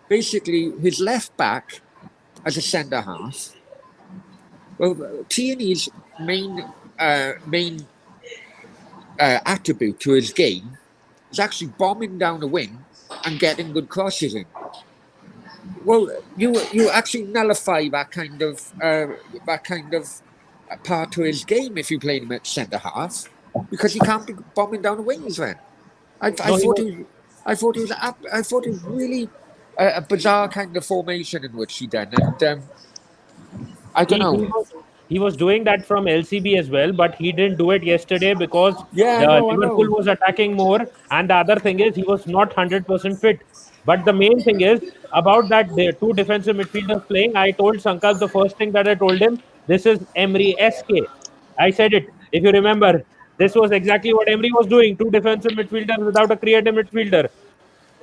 basically his left back as a centre half. Well, Tierney's main attribute to his game is actually bombing down the wing and getting good crosses in. Well, you actually nullify that kind of part to his game if you play him at centre half, because he can't be bombing down the wings. Then I thought it was really a bizarre kind of formation in which he done, and I don't know. He was doing that from LCB as well, but he didn't do it yesterday because Yeah, I know. Liverpool was attacking more. And the other thing is, he was not 100% fit. But the main thing is about that the two defensive midfielders playing. I told Sankalp the first thing that I told him, this is Emery SK. I said it. If you remember, this was exactly what Emery was doing. Two defensive midfielders without a creative midfielder.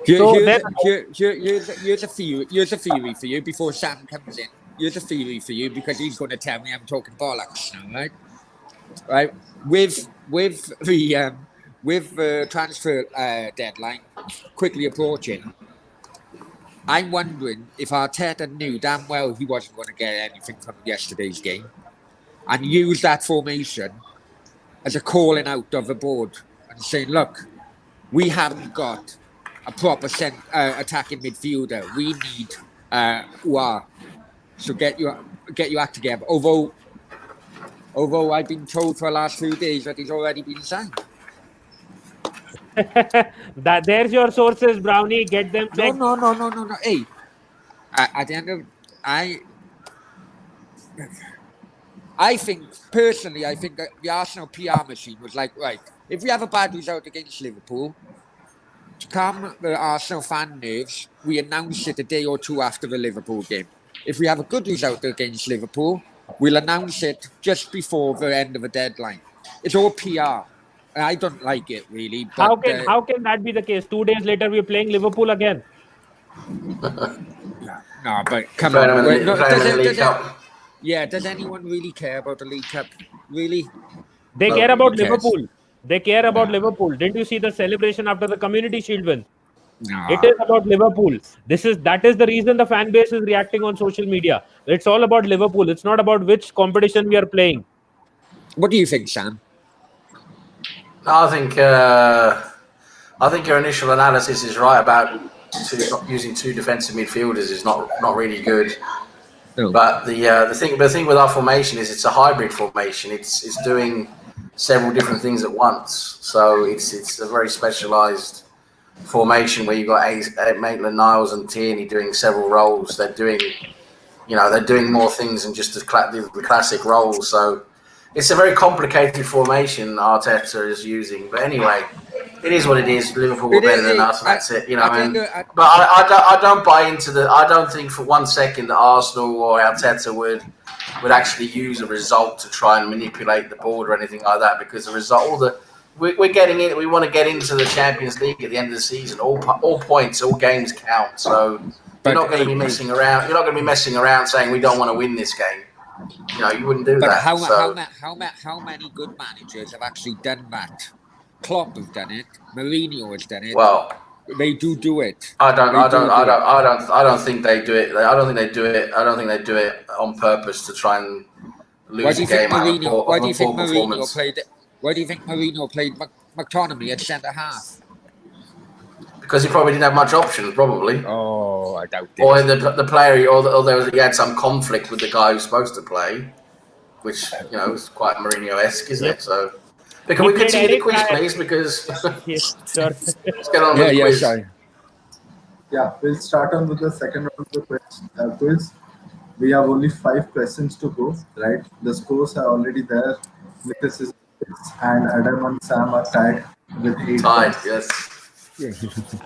Here's a theory for you before Sam comes in. Here's a theory for you because he's going to tell me I'm talking bollocks now, right? Right. With the transfer deadline quickly approaching, I'm wondering if Arteta knew damn well he wasn't going to get anything from yesterday's game, and used that formation as a calling out of the board and saying, "Look, we haven't got a proper attacking midfielder. We need Uar. So get your act together." Although I've been told for the last few days that he's already been signed. That there's your sources, Brownie. Get them checked. No. Hey, at the end of I think personally, that the Arsenal PR machine was like, right, if we have a bad result against Liverpool, to calm the Arsenal fan nerves, we announce it a day or two after the Liverpool game. If we have a good result against Liverpool, we'll announce it just before the end of the deadline. It's all PR. I don't like it really, but How can that be the case? 2 days later, we're playing Liverpool again. no, but come Playing on. them in the, playing them in the League Does Cup. yeah, does anyone really care about the League Cup? Really? They No care one about cares. Liverpool. They care about No. Liverpool. Didn't you see the celebration after the Community Shield win? No. It is about Liverpool. That is the reason the fan base is reacting on social media. It's all about Liverpool. It's not about which competition we are playing. What do you think, Sam? I think your initial analysis is right about using two defensive midfielders is not really good. No. But the thing with our formation is it's a hybrid formation. It's doing several different things at once. So it's a very specialised formation where you've got Maitland-Niles and Tierney doing several roles. They're doing more things than just the classic roles. So it's a very complicated formation Arteta is using. But anyway, it is what it is. Liverpool were better than us, and that's it. But I don't buy into the. I don't think for 1 second that Arsenal or Arteta would actually use a result to try and manipulate the board or anything like that. Because the result, we're getting in. We want to get into the Champions League at the end of the season. All points, all games count. So you're not going to be messing around. You're not going to be messing around saying we don't want to win this game. You wouldn't do that. How many good managers have actually done that? Klopp has done it. Mourinho has done it. Well, they do it. I don't think they do it. I don't think they do it. I don't think they do it on purpose to try and lose a game. Why do you think Mourinho played McTominay at centre half? Because he probably didn't have much options, probably. Oh, I doubt it. Or the player, he had some conflict with the guy who's supposed to play, which is quite Mourinho-esque, isn't it? So, can we continue the quiz, please? Because yes, sure. Let's get on with the quiz. Sorry. Yeah, we'll start on with the second round of the quiz. We have only 5 questions to go, right? The scores are already there. Nitish is 6 and Adam and Sam are tied with 8. Tied, yes.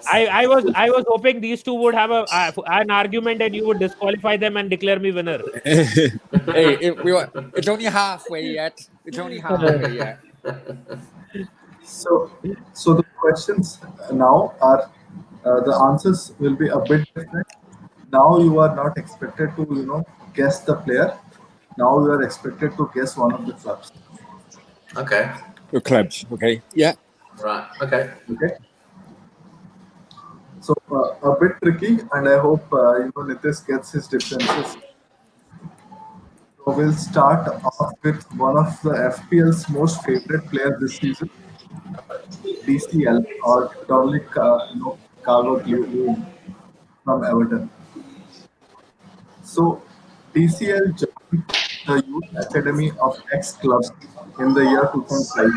I was hoping these two would have an argument and you would disqualify them and declare me winner. It's only halfway yet. So the questions now are the answers will be a bit different. Now you are not expected to guess the player. Now you are expected to guess one of the clubs. Okay. The clubs. Okay. Yeah. Right. Okay. So a bit tricky, and I hope Nitish gets his defenses. So we'll start off with one of the FPL's most favorite players this season, DCL or Dominic Calvert-Lewin from Everton. So DCL joined the Youth Academy of X Club in the year 2005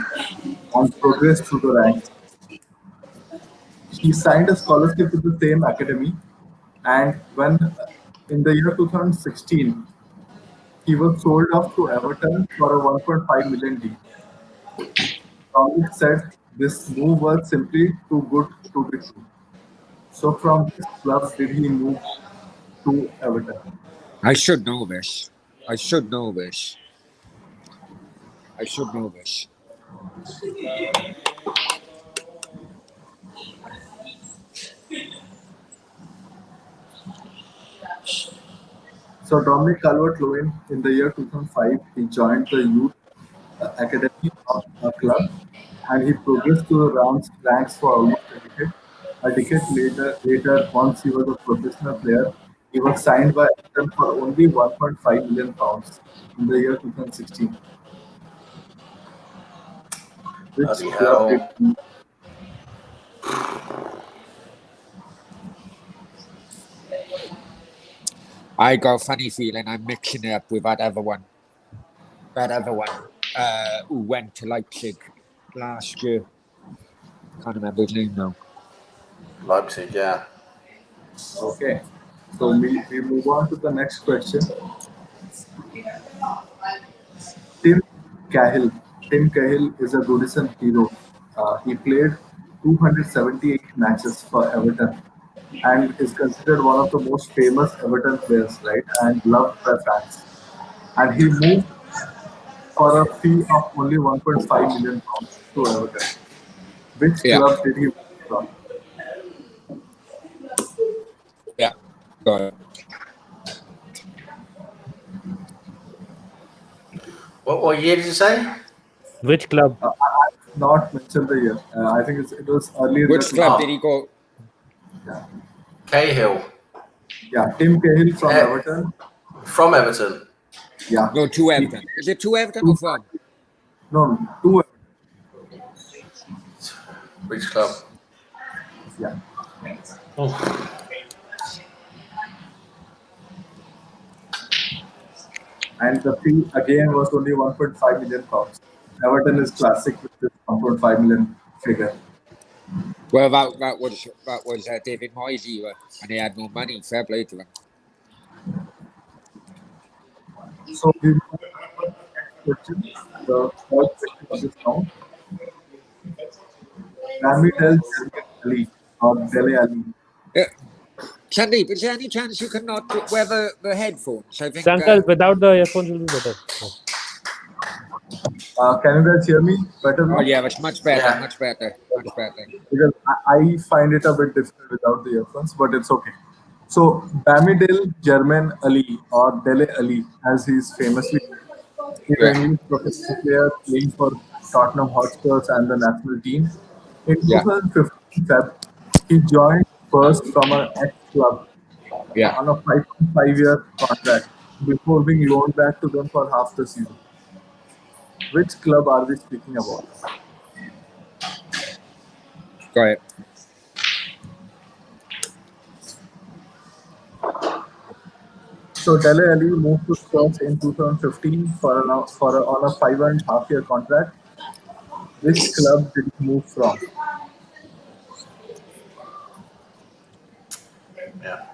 and progressed through the ranks. He signed a scholarship with the same academy, and when in the year 2016, he was sold off to Everton for a 1.5 million deal. Dominic said this move was simply too good to be true. So from which club did he move to Everton? I should know this. So Dominic Calvert-Lewin, in the year 2005, he joined the Youth Academy of a club, and he progressed to the ranks for almost a decade. A decade later, once he was a professional player, he was signed by Everton for only £1.5 million in the year 2016. Which club did he? I got a funny feeling I'm mixing it up with that other one. Who went to Leipzig last year. Can't remember his name now. Leipzig, yeah. Okay. So we move on to the next question. Tim Cahill is a Goodison hero He played 278 matches for Everton and is considered one of the most famous Everton players, right? And loved by fans. And he moved for a fee of only 1.5 million pounds to Everton. Which Yeah. club did he move from? Yeah. Got it. What year did you say? Which club? I have not mentioned the year. I think it was early in the Which club 2000s. did he go? Yeah. Cahill Yeah, Tim Cahill from Eh, Everton. from Everton. Yeah. No, to He Everton. Is it to Everton or played from? no, two. Which club? Yeah. And the fee again was only 1.5 million pounds. Everton is classic with this 1.5 million figure. Well, that was David Moyes era, and he had no money. Fair play to him. So we move on to the next question. The third question of this round. Ramidel Ali or Dele Ali. Sandeep, is there any chance you cannot wear the headphones? I think. Sankalp, without the earphones will be better. Can you guys hear me better Oh now? yeah, it's much better. Yeah. Much better. Much better. Because I find it a bit difficult without the earphones, but it's okay. So Bamidele Germain Ali or Dele Ali, as he's famously known, is Yeah. an English professional player playing for Tottenham Hotspurs and the national team. In Yeah. 2015 Feb, he joined first from an ex-club Yeah. on a 5.5-year contract before being loaned back to them for half the season. Which club are we speaking about? Got it. So Dele Alli moved to Spurs in 2015 on a 5.5-year contract. Which club did he move from? Yeah.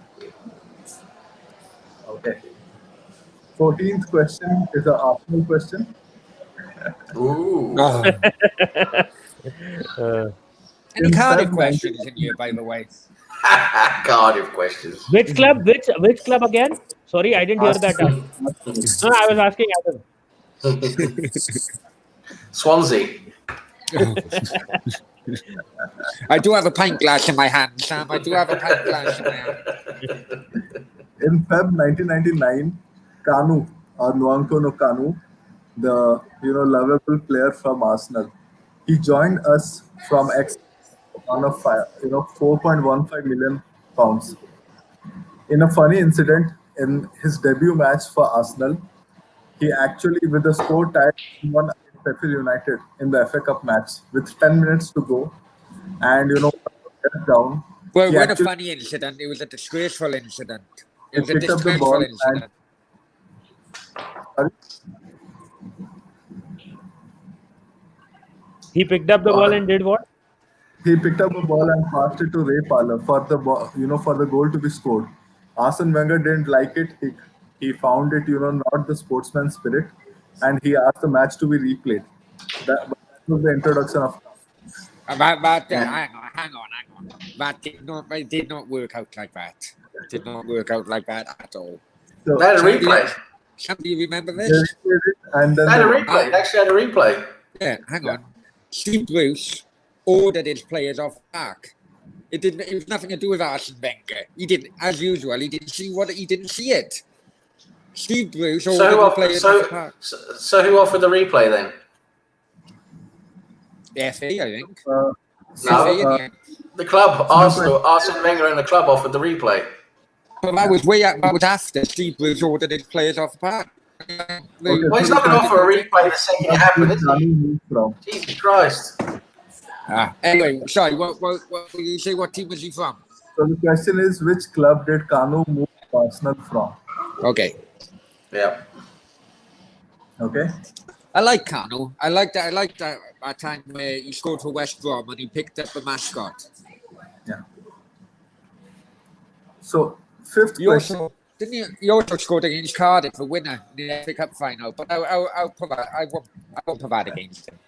Okay. 14th question is an Arsenal question. Ooh. Oh. Any In Cardiff Feb questions in here, by the way? Cardiff questions. Which club? Which club again? Sorry, I didn't hear that. Arsenal. No, I was asking Adam. Swansea. I do have a pint glass in my hand, Sam. I do have a pint glass in my hand. In Feb 1999, Kanu or Nwankwo no Kanu, the lovable player from Arsenal, he joined us from X on a 4.15 million pounds. In a funny incident in his debut match for Arsenal, he actually, with the score tied 1 against Sheffield United in the FA Cup match with 10 minutes to go, and down. Well, it he wasn't a actually funny incident. It was a disgraceful incident. It he was a picked up the disgraceful ball incident. and He picked up the ball and did what? he picked up a ball and passed it to Ray Parlour for the for the goal to be scored. Arsene Wenger didn't like it. He found it not the sportsman spirit, and he asked the match to be replayed. That was the introduction of. Hang on. That did not work out like that. Did not work out like that at all. So They had a replay. Somebody remember they this? replayed it, and then They had a they replay. They actually had a replay. Yeah, hang on. Steve Bruce ordered his players off the park. It was nothing to do with Arsene Wenger. He didn't, as usual, he didn't see it. Steve Bruce ordered the players off the park. So who offered the replay then? The FA, I think. No, FA, the club, Arsene Wenger and the club offered the replay. But that was after Steve Bruce ordered his players off the park. Well, he's not going to offer a replay the second it happened, is he? moved from. Jesus Christ. Anyway, sorry, what you say? What team was he from? So the question is, which club did Kanu move to Arsenal from? Okay. Yeah. Okay. I like Kanu. I like that time where he scored for West Brom and he picked up the mascot. Yeah. So fifth question. He also scored against Cardiff, the winner in the FA Cup final. But I won't provide against him.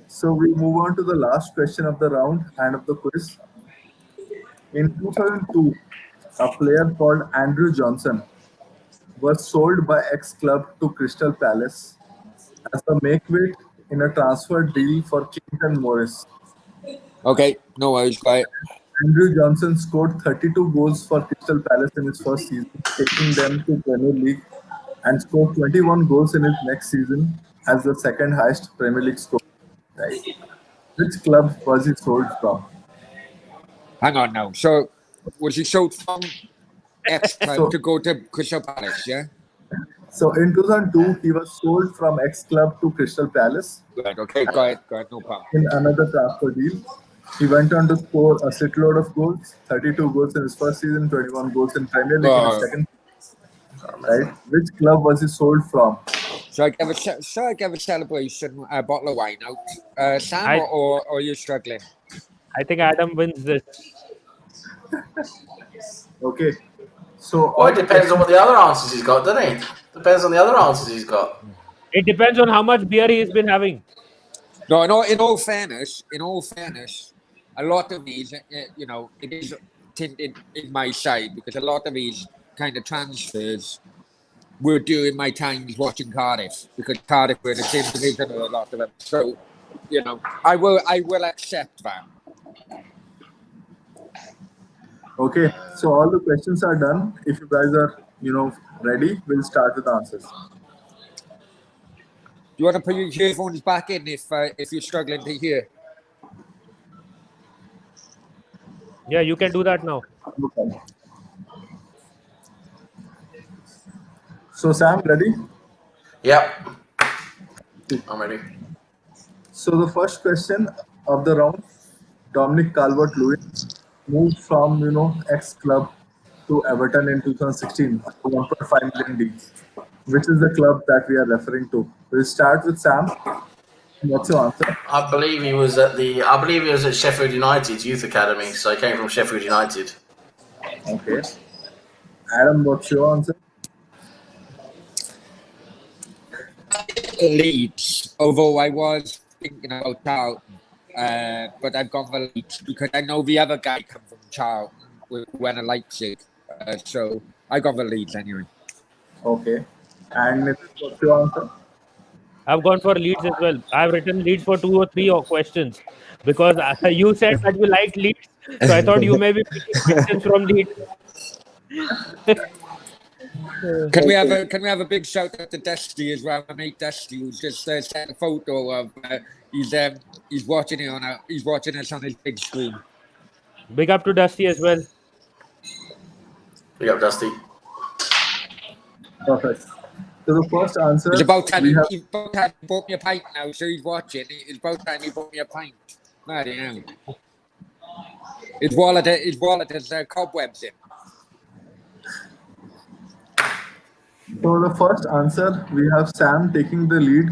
So we move on to the last question of the round and of the quiz. In 2002, a player called Andrew Johnson was sold by ex-club to Crystal Palace as a makeweight in a transfer deal for Clinton Morris. Okay, no worries, quiet. Andrew Johnson scored 32 goals for Crystal Palace in his first season, taking them to Premier League, and scored 21 goals in his next season as the second highest Premier League scorer. Right? Which club was he sold from? Hang on now. So, was he sold from X club So, to go to Crystal Palace? Yeah. so in 2002, he was sold from ex-club to Crystal Palace Right. Okay. Got it. No problem. in another transfer deal. He went on to score a shitload of goals, 32 goals in his first season, 21 goals in Premier League in his second. Right? Which club was he sold from? So I give a celebration a bottle of wine out. Sam, I or are you struggling? I think Adam wins this. Okay. So Well, all it the depends on questions, what the other answers he's got, doesn't it? Depends on the other answers he's got. It depends on how much beer he's been having. No. In all fairness, a lot of these, it is tinted in my side because a lot of these kind of transfers were during my times watching Cardiff because Cardiff were in the same division with a lot of them. So, I will accept that. okay. So all the questions are done. If you guys are, ready, we'll start with answers. You want to put your earphones back in if you're struggling to hear? Yeah, you can do that now. Okay. So Sam, ready? Yep. I'm ready. So the first question of the round, Dominic Calvert-Lewin moved from ex-club to Everton in 2016 for 1.5 million deal. Which is the club that we are referring to? We'll start with Sam. What's your answer? I believe he was at Sheffield United's youth academy, so he came from Sheffield United. Okay. Adam, what's your answer? Leeds, although I was thinking about Charlton, but I've gone for Leeds because I know the other guy come from Charlton when I Leipzig, so I got for Leeds anyway. Okay. And Nitish, what's your answer? I've gone for Leeds as well. I've written Leeds for 2 or 3 questions because you said that you liked Leeds, so I thought you may be picking questions from Leeds. Can we have a big shout out to Dusty as well? My mate Dusty, who's just sent a photo of he's watching us on his big screen. Big up to Dusty as well. Big up, Dusty. Perfect. So the first answer It's about time we have. he bought me a pint now, so he's watching. It's about time he bought me a pint. Bloody hell. His wallet has cobwebs in. So the first answer we have Sam taking the lead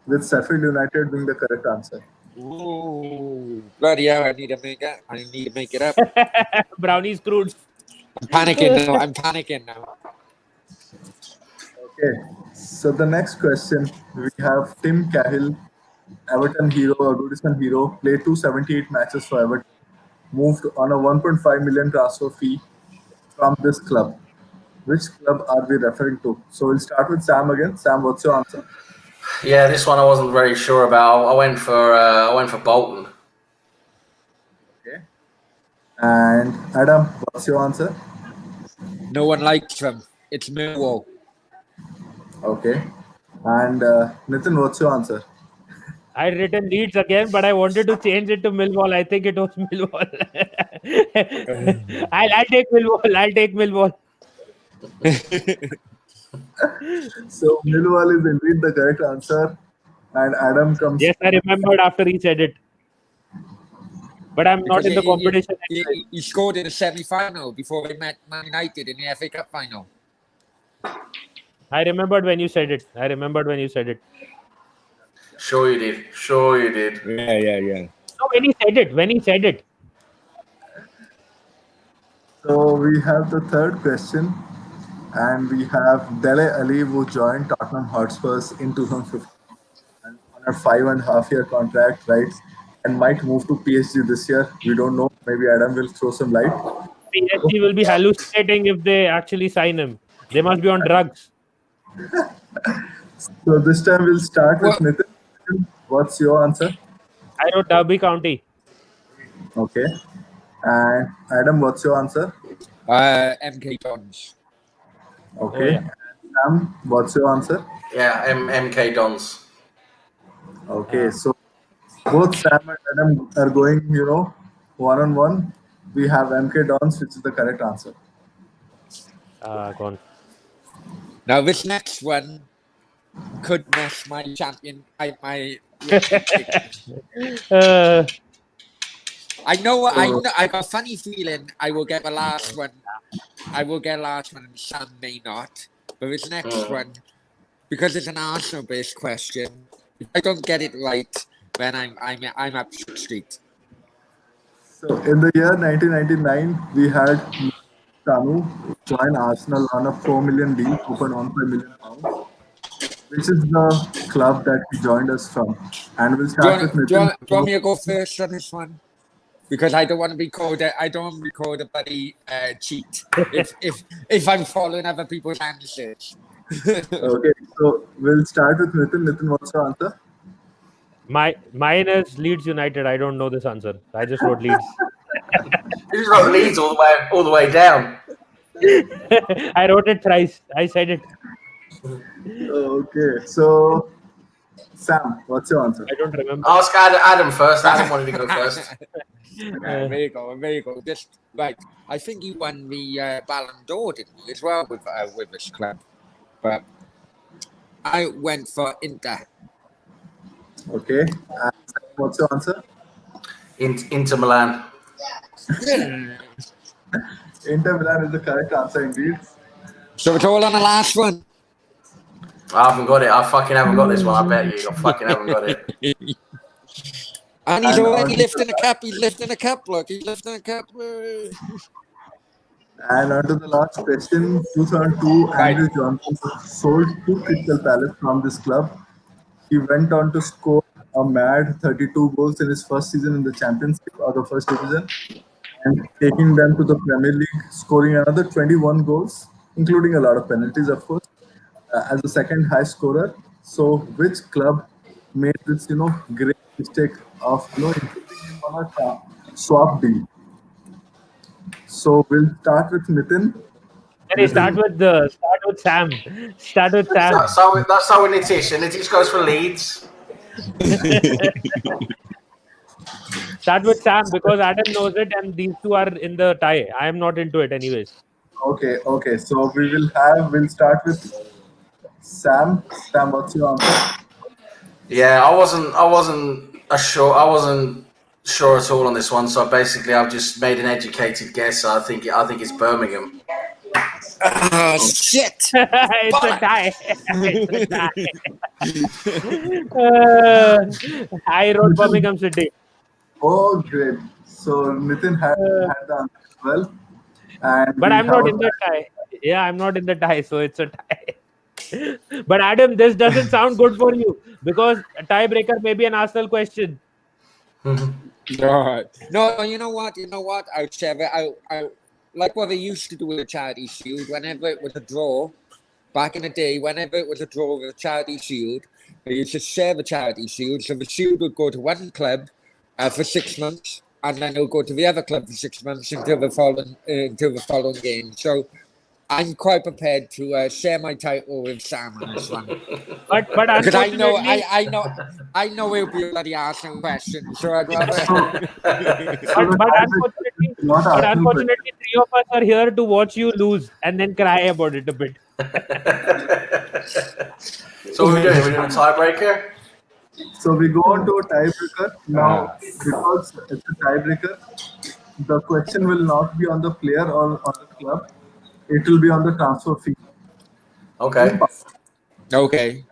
with Sheffield United being the correct answer. Ooh, bloody hell! I need to make it up. Brownie screwed. I'm panicking now. Okay. So the next question we have Tim Cahill, Everton hero, a Goodison hero, played 278 matches for Everton, moved on a 1.5 million transfer fee from this club. Which club are we referring to? So we'll start with Sam again. Sam, what's your answer? Yeah, this one I wasn't very sure about. I went for Bolton. Okay. And Adam, what's your answer? No one likes them. It's Millwall. Okay. And Nitin, what's your answer? I written Leeds again, but I wanted to change it to Millwall. I think it was Millwall. I'll take Millwall. So Millwall is indeed the correct answer. And Adam comes. Yes, I remembered after he said it. But I'm not in the competition. He scored in the semi-final before we met Man United in the FA Cup final. I remembered when you said it. Sure you did. Yeah. No, when he said it. So we have the third question. And we have Dele Alli, who joined Tottenham Hotspurs in 2015 and on a 5.5 year contract, right? And might move to PSG this year. We don't know. Maybe Adam will throw some light. PSG will be hallucinating if they actually sign him. They must be on drugs. So this time we'll start with Well, Nitin. What's your answer? I wrote Derby County. Okay. And Adam, what's your answer? MK Dons. Okay. yeah. Sam, what's your answer? Yeah, MK Dons. Okay. So both Sam and Adam are going, 1-on-1. We have MK Dons, which is the correct answer. Gone. Now this next one could mess my champion. My Uh, I know. I So, know. I got a funny feeling I will get the last one. I will get the last one, and Sam may not. But this next one, because it's an Arsenal-based question, if I don't get it right, then I'm up street. so in the year 1999, we had Tanu join Arsenal on a 4 million deal, 2.15 million pounds, which is the club that he joined us from. And we'll Do you start with want? Do you Nitin. want, do you want me to go first on this one? Because I don't want to be called. I don't want to be called a bloody cheat if I'm following other people's answers. Okay, so we'll start with Nitin. Nitin, what's your answer? mine is Leeds United. I don't know this answer. I just wrote Leeds. This is like Leeds all the way down. I wrote it thrice. I said it. Okay, so Sam, what's your answer? I don't remember. Ask Adam first. Adam wanted to go first. Right, there you go. There you go. Just right. I think you won the Ballon d'Or, didn't you, as well with this club? But I went for Inter. Okay, and Sam, what's your answer? Inter Milan. Inter Milan is the correct answer indeed. So it's all on the last one. I haven't got it. I fucking haven't got this one. I bet you. I fucking haven't got it. And he's And already on- lifting a cup. He's lifting a cup. Look, he's lifting a cup. And on to the last question, 2002, Right. Andrew Johnson sold to Crystal Palace from this club. He went on to score a mad 32 goals in his first season in the Championship or the First Division, and taking them to the Premier League, scoring another 21 goals, including a lot of penalties, of course, as the second high scorer. So, which club made this, great mistake of, including him on a swap deal? So, we'll start with Nitin. Can I start with Sam? Start with Sam. That's how with Nitish. And Nitish goes for Leeds. Start with Sam because Adam knows it and these two are in the tie. I am not into it anyways. Okay. So, we'll start with Sam. Sam, what's your answer? Yeah, I wasn't sure at all on this one. So basically, I've just made an educated guess. I think it's Birmingham. Oh, shit. It's a tie. It's a tie. I wrote Birmingham City. Oh, great. So, Nitin had the answer as well. And But we I'm not have in the tie. Yeah, I'm not in the tie, so it's a tie. But Adam, this doesn't sound good for you because a tiebreaker may be an Arsenal question. No, you know what? I like what they used to do with the Charity Shield. Whenever it was a draw, back in the day, whenever it was a draw with a Charity Shield, they used to share the Charity Shield. So the Shield would go to one club for 6 months, and then it'll go to the other club for 6 months until the following game. So I'm quite prepared to share my title with Sam on this one. But Because unfortunately, I know it'll be a bloody Arsenal question. So I'd rather. but unfortunately, three of us are here to watch you lose and then cry about it a bit. So what are we doing? We're doing a tiebreaker. So we go on to a tiebreaker. Now, because it's a tiebreaker, the question will not be on the player or on the club. It will be on the transfer fee. Okay. Okay.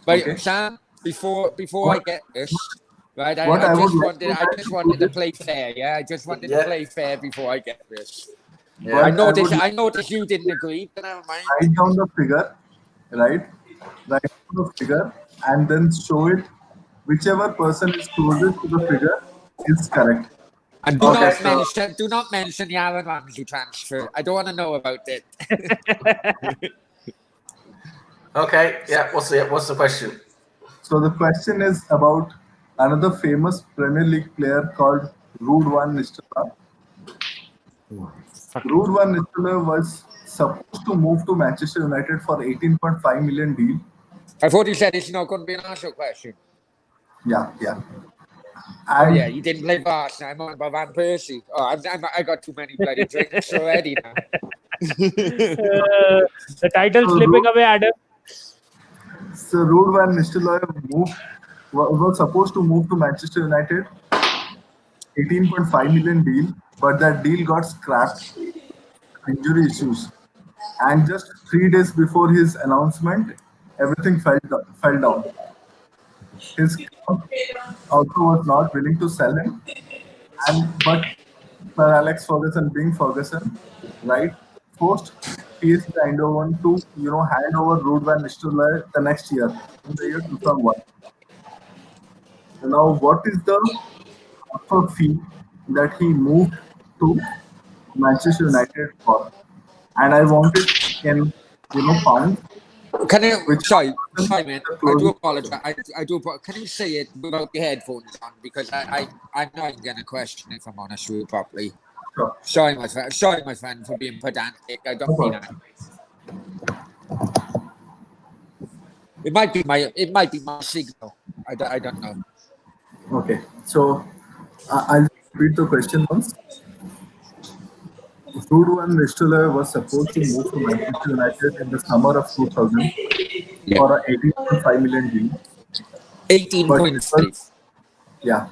But Okay. Sam, before I get this, right? I What I just would wanted like to wanted do to play fair. Yeah, I just wanted to Yeah. play fair before I get this. Yeah. I noticed you didn't agree, but never mind. Write down the figure, right? Write down the figure and then show it whichever person is closest to the figure is correct. And do Okay, not so- mention the Aaron Ramsey transfer. I don't want to know about it. Okay, yeah. What's the question? So the question is about another famous Premier League player called Ruud van Nistelrooy. Ruud van Nistelrooy was supposed to move to Manchester United for 18.5 million deal. I thought you said it's not going to be an Arsenal question. Yeah, yeah. Oh And yeah, you didn't play for Arsenal. I'm on about Van Persie. Oh, I got too many bloody drinks already now. The title slipping away, Adam. so Ruud van Nistelrooy was supposed to move to Manchester United, 18.5 million deal, but that deal got scrapped, injury issues. And just 3 days before his announcement, everything fell down. His club also was not willing to sell him, but Sir Alex Ferguson, being Ferguson, right, forced PSV Eindhoven to hand over Ruud van Nistelrooy the next year, in the year 2001. Now, what is the transfer fee that he moved to Manchester United for? And I want it in pounds. Can you? Which Sorry, person man. the I do closest- apologize. I do. Can you say it without your headphones on? Because I'm not going to question if I'm honest with you properly. Sure. Sorry, my friend. Sorry, my friend, for being pedantic. I don't mean that. It might be my signal. I don't know. Okay, so I'll repeat the question once. Ruud van Nistelrooy was supposed to move to Manchester United in the summer of 2000 for an 18.5 million deal. 18.5. Yeah.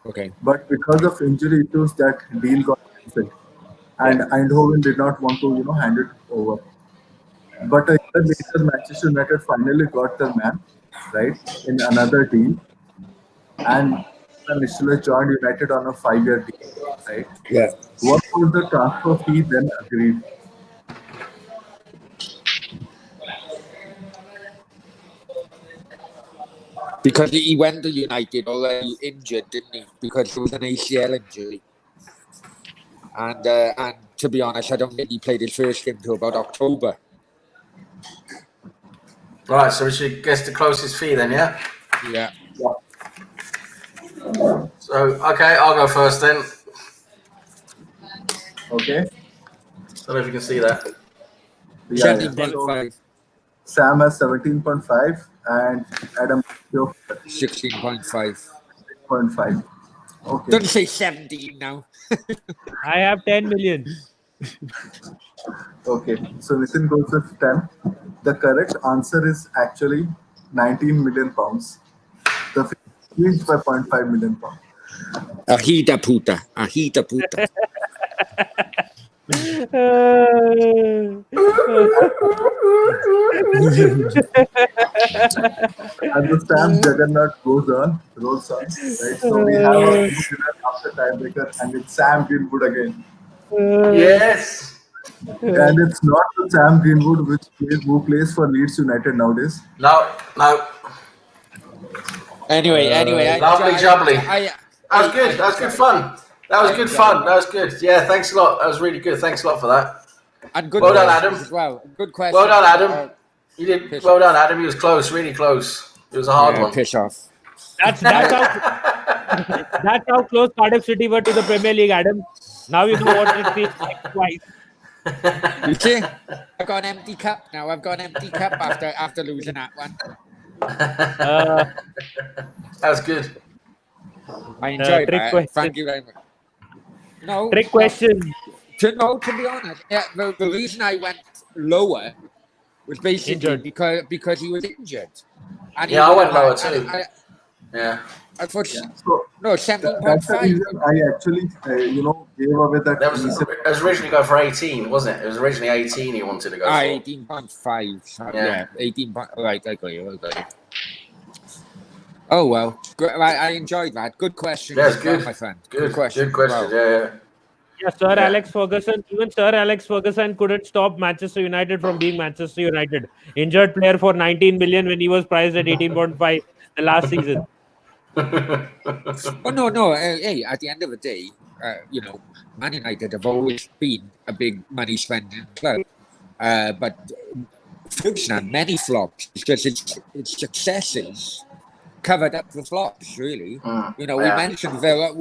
Okay. But because of injury issues, that deal got cancelled, and Eindhoven did not want to hand it over. But a year later, Manchester United finally got their man, right, in another deal, and Van Nistelrooy joined United on a 5-year deal, right? Yeah. What was the transfer fee then agreed? Because he went to United already injured, didn't he? Because it was an ACL injury. And to be honest, I don't think he played his first game till about October. Right, so we should guess the closest fee then, yeah? Yeah. So, okay, I'll go first then. Okay. Don't know if you can see that. Yeah. 17.5. Sam has 17.5 and Adam 16.5. 6.5. Okay. Don't say 17 now. I have 10 million. Okay. So Nitin goes with 10. The correct answer is actually 19 million pounds. The fee increased by 0.5 million pounds. Ahita puta. Ahita puta. And the Sam Juggernaut rolls on. Right. So we have a winner after tiebreaker, and it's Sam Greenwood again. Yes. And it's not the Sam Greenwood who plays for Leeds United nowadays. No. Anyway. Lovely jubbly. That was good. That was good fun. That was good fun. That was good. Yeah, thanks a lot. That was really good. Thanks a lot for that. And good Well done, questions Adam. as well. Good question. Well done, Adam. You did well done, Adam. He was close, really close. It was a hard one. Piss off. That's how close Cardiff City were to the Premier League, Adam. Now you know what it feels like twice. You see? I've got an empty cup now. I've got an empty cup after losing that one. That was good. I enjoyed trick that. question. Thank you very much. No. Trick question. To be honest, the reason I went lower was basically Injured. because he was injured. And Yeah, I went lower too. Yeah. I thought So no that's the 17.5. reason I actually, gave away that. That was, it was originally going for 18, wasn't it? It was originally 18 he wanted to go for. 18.5. Yeah. Yeah, 18. Right, I got you. Oh well, I enjoyed that. Good question. Yeah, it's good. My friend. Good question. question. Wow. Yeah. Yeah, Sir Alex Ferguson. Even Sir Alex Ferguson couldn't stop Manchester United from being Manchester United. Injured player for 19 million when he was priced at 18.5 the last season. Oh no. Hey, at the end of the day, Man United have always been a big money spending club, but Ferguson had many flops because its successes covered up the flops. Really, we Yeah. mentioned Veron.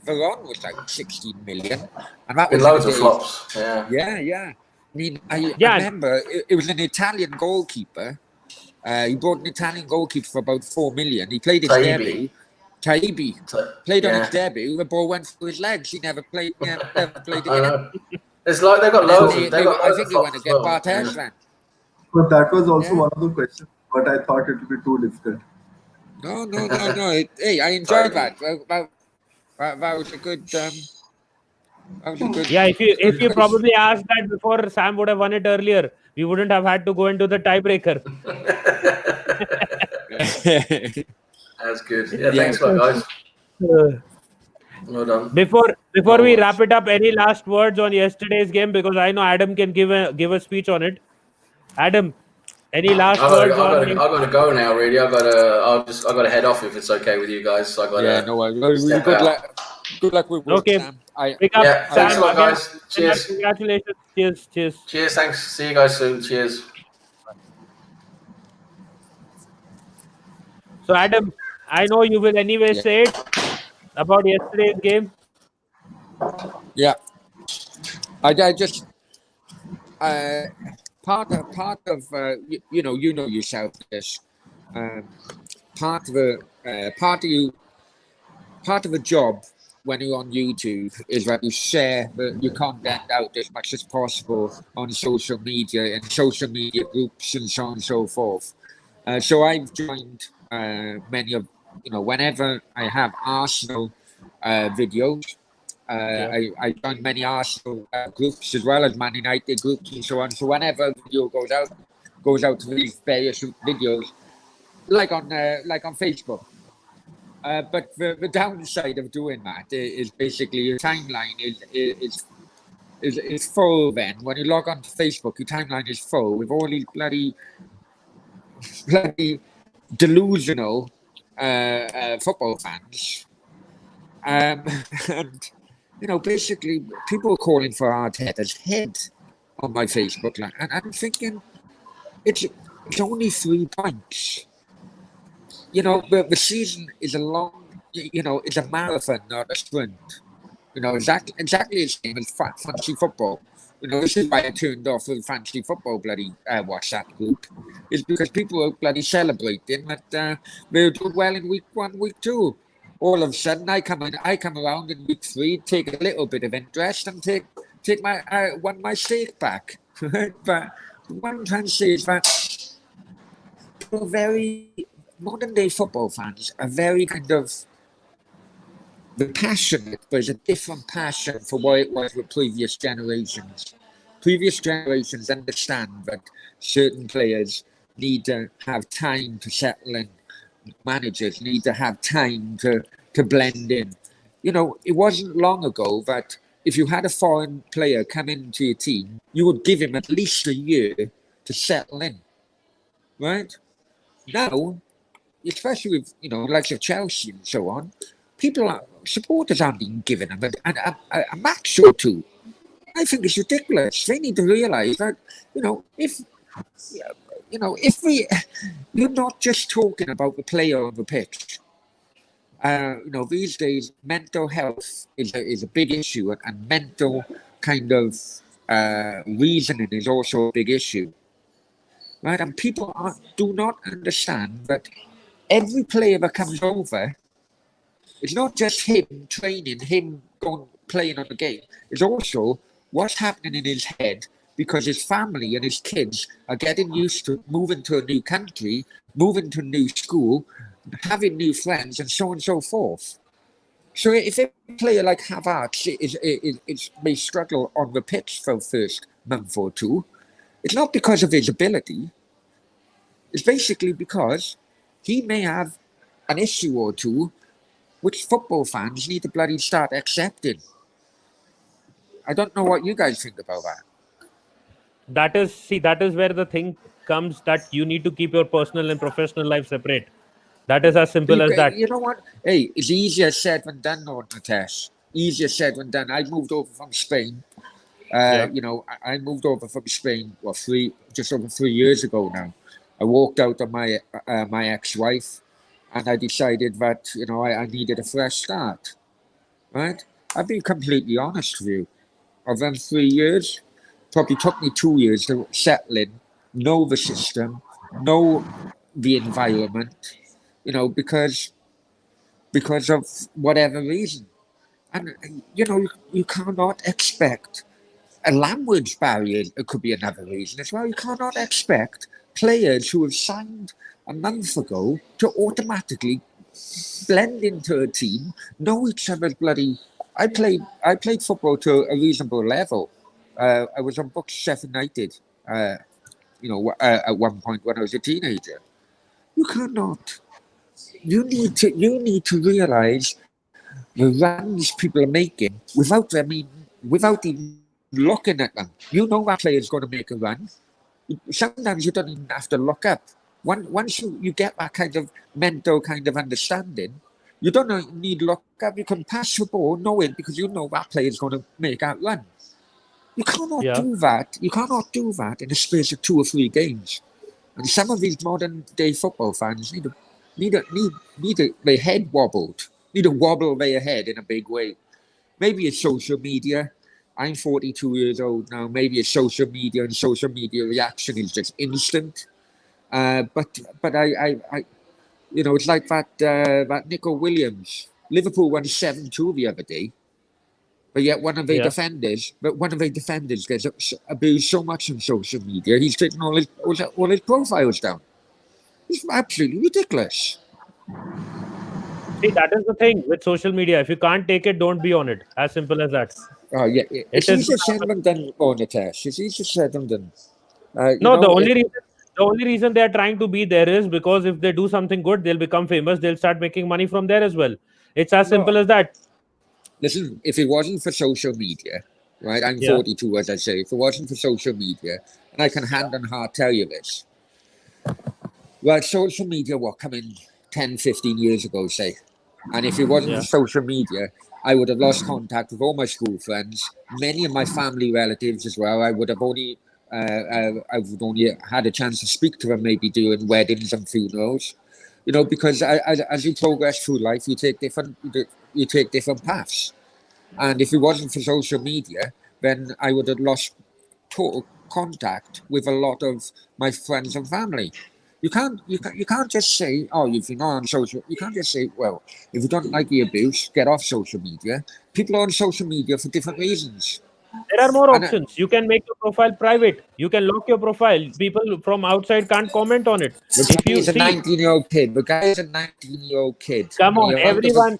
Veron was like 16 million, and that Been was in the loads of days. flops. Yeah. Yeah. I mean, I Yeah, remember it was an Italian goalkeeper. He bought an Italian goalkeeper for about 4 million. He played his Taibi. debut. Taibi played on his Yeah. debut. The ball went through his legs. He never played. Never played I again. know. It's like they've got And then loads of. They've got I loads think of they went flops to as get well. Bartes Yeah. then. So that was also Yeah. one of the questions, but I thought it would be too difficult. No. Hey, I enjoyed that. That was a good. That was a good. yeah. If you probably asked that before, Sam would have won it earlier. We wouldn't have had to go into the tiebreaker. That's good. Yeah. Yeah. Thanks a lot, guys. Uh, Well done. Before No we worries. wrap it up, any last words on yesterday's game? Because I know Adam can give a speech on it. Adam, any last words on? I gotta go now. Really, I gotta head off if it's okay with you guys. So I gotta. Yeah. No worries. step Good out. luck. Good luck with work, Okay, Sam. pick up Yeah. Thanks a Sam lot, again. guys. Cheers. Congratulations. Cheers. Cheers. Thanks. See you guys soon. Cheers. So Adam, I know you will anyway Yeah. say it about yesterday's game. Yeah. I just part of you know yourself this part of a job when you're on YouTube is that you share your content out as much as possible on social media and social media groups and so on and so forth. So I've joined many of whenever I have Arsenal videos. I join many Arsenal groups as well as Man United groups and so on. So whenever a video goes out to these various videos, like on Facebook. But the downside of doing that is basically your timeline is full. Then when you log on to Facebook, your timeline is full with all these bloody delusional football fans, and basically people are calling for Arteta's head on my Facebook line, and I'm thinking it's only 3 points. The season is a long, it's a marathon, not a sprint. Exactly the same as fantasy football. This is why I turned off the fantasy football bloody WhatsApp group. Is because people are bloody celebrating that they're doing well in week 1, week 2. All of a sudden, I come around in week 3, take a little bit of interest, and take my my stake back. But what I'm trying to say is that people are very modern day football fans are very kind of passionate, but it's a different passion for what it was with previous generations. Previous generations understand that certain players need to have time to settle in. Managers need to have time to blend in. It wasn't long ago that if you had a foreign player come into your team, you would give him at least a year to settle in. Right? Now, especially with likes of Chelsea and so on, supporters aren't being given them a match or two. I think it's ridiculous. They need to realise that if you're not just talking about the player on the pitch. These days mental health is a big issue, and mental kind of reasoning is also a big issue. Right, and people do not understand that every player that comes over, it's not just him training, him going playing on the game. It's also what's happening in his head because his family and his kids are getting used to moving to a new country, moving to a new school, having new friends, and so on and so forth. So if a player like Havertz may struggle on the pitch for the first month or two, it's not because of his ability. It's basically because he may have an issue or two which football fans need to bloody start accepting. I don't know what you guys think about that. That is where the thing comes that you need to keep your personal and professional life separate. That is as simple as that. You know what? Hey, it's easier said than done, though, Nitesh. Easier said than done. I moved over from Spain. Yeah. I moved over from Spain, just over 3 years ago now. I walked out on my ex-wife, and I decided that I needed a fresh start. Right? I've been completely honest with you. Of them 3 years, probably took me 2 years to settle in, know the system, know the environment. Because of whatever reason, and you cannot expect a language barrier. It could be another reason as well. You cannot expect players who have signed a month ago to automatically blend into a team, know each other's bloody. I played football to a reasonable level. I was on books Sheffield United. At one point when I was a teenager. You cannot. You need to realize the runs people are making without even looking at them. You know that player is going to make a run. Sometimes you don't even have to look up. Once you get that kind of mental kind of understanding, you don't need to look up. You can pass the ball knowing because you know that player is going to make that run. You cannot Yeah. do that. You cannot do that in the space of 2 or 3 games. And some of these modern day football fans need their head wobbled. Need to wobble their head in a big way. Maybe it's social media. I'm 42 years old now. Maybe it's social media, and social media reaction is just instant. But it's like that Nico Williams. Liverpool won 7-2 the other day, but yet Yeah. one of their defenders gets abused so much on social media. He's taking all his profiles down. It's absolutely ridiculous. See, that is the thing with social media. If you can't take it, don't be on it. As simple as that. Oh yeah, It it's is easier not said happening. than done, Bonitesh. It's easier said than done. No, the only reason they are trying to be there is because if they do something good, they'll become famous. They'll start making money from there as well. It's as No, simple as that. listen. If it wasn't for social media, right? I'm Yeah. 42, as I say. If it wasn't for social media, and I can hand on heart tell you this, well, social media what come in 10, 15 years ago, say, and if it wasn't for Yeah. social media, I would have lost contact with all my school friends, many of my family relatives as well. I would only had a chance to speak to them maybe during weddings and funerals, because as you progress through life, you take different paths. And if it wasn't for social media, then I would have lost total contact with a lot of my friends and family. You can't just say, oh, if you're not on social, you can't just say, well, if you don't like the abuse, get off social media. People are on social media for different reasons. There are more And options. You can make your profile private. You can lock your profile. People from outside can't comment on it. the If guy you is a see, 19-year-old kid. The guy is a 19-year-old kid. come The on, amount of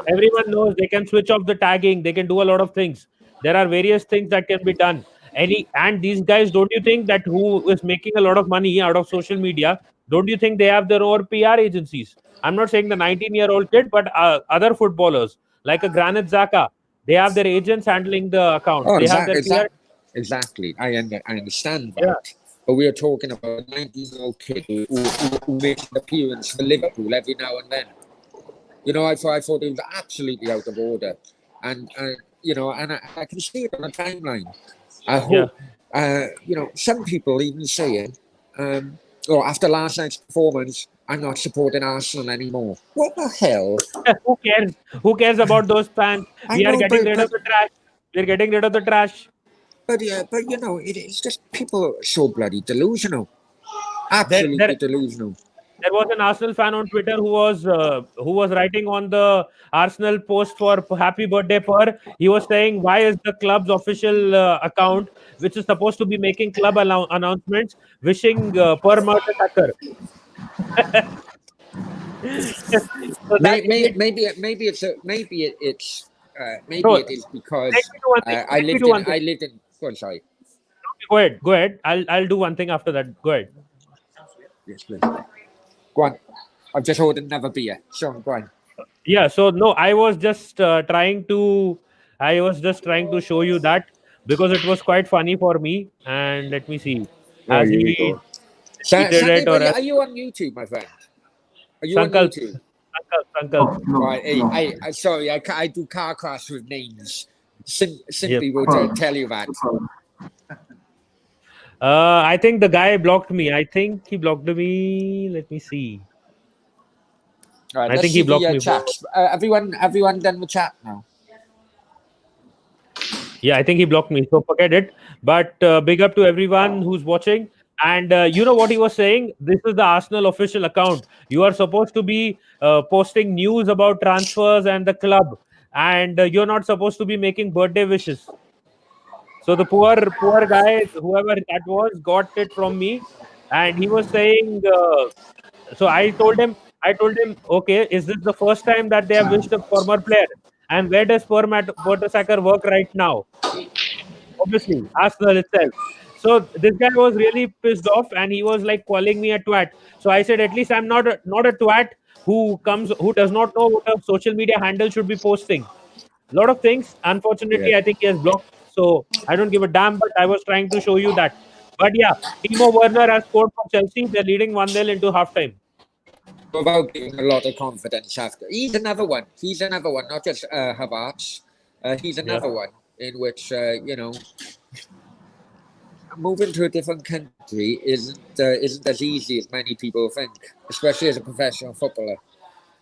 everyone knows they can switch off the tagging. They can do a lot of things. There are various things that can be done. And these guys, don't you think that who is making a lot of money out of social media? Don't you think they have their own PR agencies? I'm not saying the 19-year-old kid, but other footballers like a Granit Xhaka, they have their agents handling the accounts. oh, They have exactly, their PR. exactly. I understand Yeah. that. But we are talking about a 19-year-old kid who makes an appearance for Liverpool every now and then. I thought it was absolutely out of order, and I can see it on the timeline. I Yeah. hope, some people even saying, after last night's performance, I'm not supporting Arsenal anymore. What the hell? Who cares? Who cares about those fans? I We are know, getting but rid of but the trash. We're getting rid of the trash. but yeah, but it's just people are so bloody delusional, There, there, absolutely delusional. there was an Arsenal fan on Twitter who was writing on the Arsenal post for Happy Birthday Per. He was saying, "Why is the club's official account, which is supposed to be making club announcements, wishing Per Mertesacker?" So that image. Maybe No, it is let because me do one thing. I Let me lived do in one thing. Go on, sorry. Go ahead. Go ahead. I'll do one thing after that. Go ahead. Yes, please. Go on. I've just ordered another beer. Sean, go on. Yeah, so no, I was just trying to show you that because it was quite funny for me. And let me see, Oh, has here you he go. So, tweeted it or Sankalp, has, are you on YouTube, my friend? Are you on Sankalp. YouTube? Sankalp. No, Right. no. I sorry. I do car crash with names. Yes. Simply would Problem. tell you that. Problem. I think the guy blocked me. I think he blocked me. Let me see. All right. I Let's think he see blocked the me. chats. Everyone done with chat now. Yeah, I think he blocked me. So forget it. But big up to everyone who's watching. And you know what he was saying? This is the Arsenal official account. You are supposed to be posting news about transfers and the club, and you're not supposed to be making birthday wishes. So the poor guy, whoever that was, got it from me, and he was saying. So I told him, okay, is this the first time that they have wished a former player? And where does Mertesacker work right now? Obviously, Arsenal itself. So this guy was really pissed off, and he was like calling me a twat. So I said, at least I'm not a twat who does not know what a social media handle should be posting. A lot of things. Yeah. Unfortunately, I think he has blocked. So I don't give a damn. But I was trying to show you that. But yeah, Timo Werner has scored for Chelsea. They're leading 1-0 into halftime. Without giving a lot of confidence after. He's another one. Not just Havertz. He's Yeah. another one in which moving to a different country isn't as easy as many people think, especially as a professional footballer.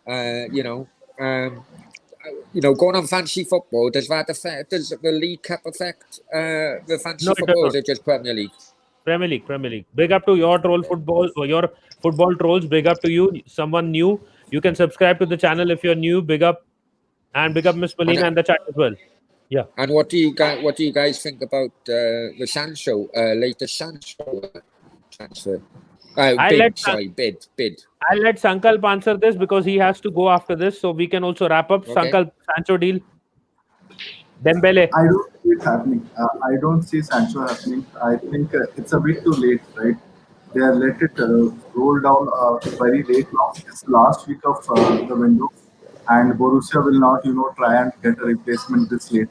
Uh, you know, um, going on fancy football, does that affect? Does the League Cup affect the No, fancy it does football? Or is not. it just Premier League? Premier League, Premier League. Big up to your troll football or your football trolls. Big up to you, someone new. You can subscribe to the channel if you're new. Big up and big up Miss And Melina and the chat as well. Yeah. and what do you guys think about the Sancho latest Sancho transfer? I'll let Bid, San- sorry, bid. I'll let Sankalp answer this because he has to go after this, so we can also wrap up. Okay. Sankalp, Sancho deal, Dembele. I don't see it happening. I don't see Sancho happening. I think it's a bit too late, right? They have let it roll down very late now. It's last week of the window, and Borussia will not, try and get a replacement this late.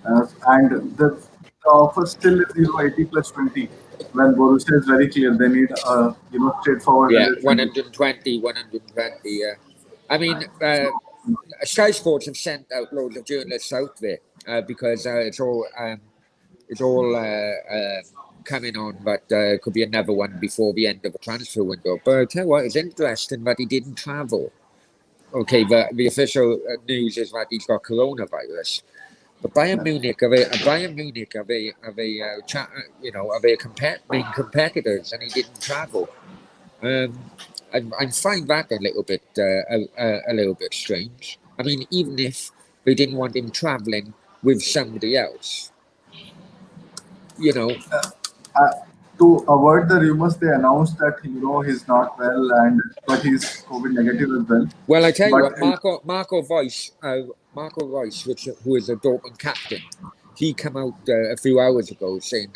And the offer still is, 80 plus 20. When Borussia is very clear, they need, straightforward Yeah, 120. 120, 120. Yeah. I mean, So, Sky Sports have sent out loads of journalists out there because it's all coming on, but it could be another one before the end of the transfer window. But I tell you what, it's interesting that he didn't travel. Okay, the official news is that he's got coronavirus. But Bayern yeah. Munich are main competitors, and he didn't travel. Um, I find that a little bit strange. I mean, even if they didn't want him traveling with somebody else, you know. uh, to avoid the rumors, they announced that he's not well, and but he's COVID negative as well. Well, I tell you But what, Marco Reus, who is a Dortmund captain, he came out a few hours ago saying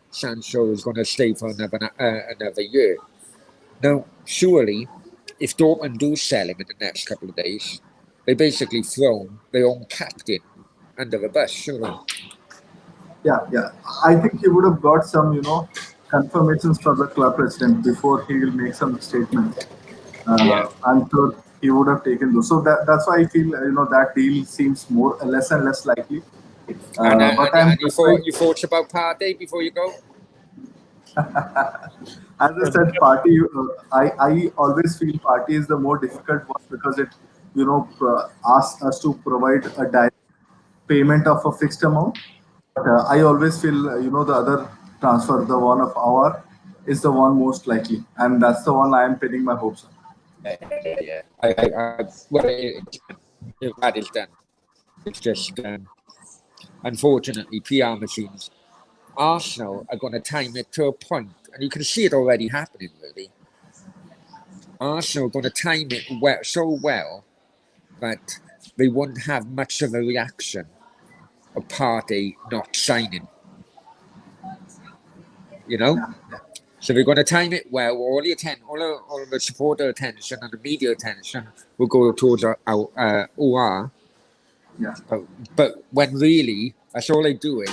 Sancho is going to stay for another year. Now, surely, if Dortmund do sell him in the next couple of days, they basically thrown their own captain under the bus, surely. yeah, I think he would have got some confirmations from the club president before he will make some statements. Yeah. I'm sure he would have taken those. So that's why I feel that deal seems more less and less likely. But I'm And you thought about Partey before you go? as I said, party. I always feel party is the more difficult one because it asks us to provide a direct payment of a fixed amount. But I always feel the other transfer, the one of our, is the one most likely, and that's the one I am pinning my hopes on. Yeah. That is done. It's just unfortunately PR machines. Arsenal are going to time it to a point, and you can see it already happening. Really, Arsenal are going to time it so well that they won't have much of a reaction of party not signing. You know, Yeah, yeah, so they're going to time it well. All the supporter attention and the media attention will go towards our OR. yeah. But when really that's all they're doing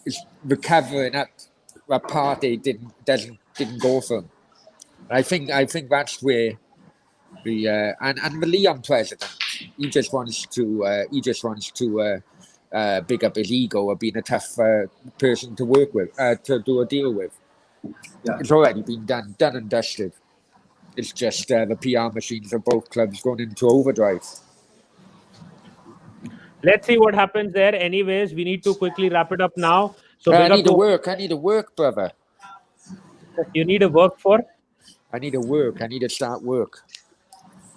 is recovering up that party didn't go for them. I think that's where And the Leon president, he just wants to big up his ego of being a tough person to work with, to do a deal with. Yeah. It's already been done and dusted. It's just the PR machines of both clubs going into overdrive. Let's see what happens there. Anyways, we need to quickly wrap it up now. So I big up need to to work. I need to work, brother. you need a work for. I need to work. I need to start work.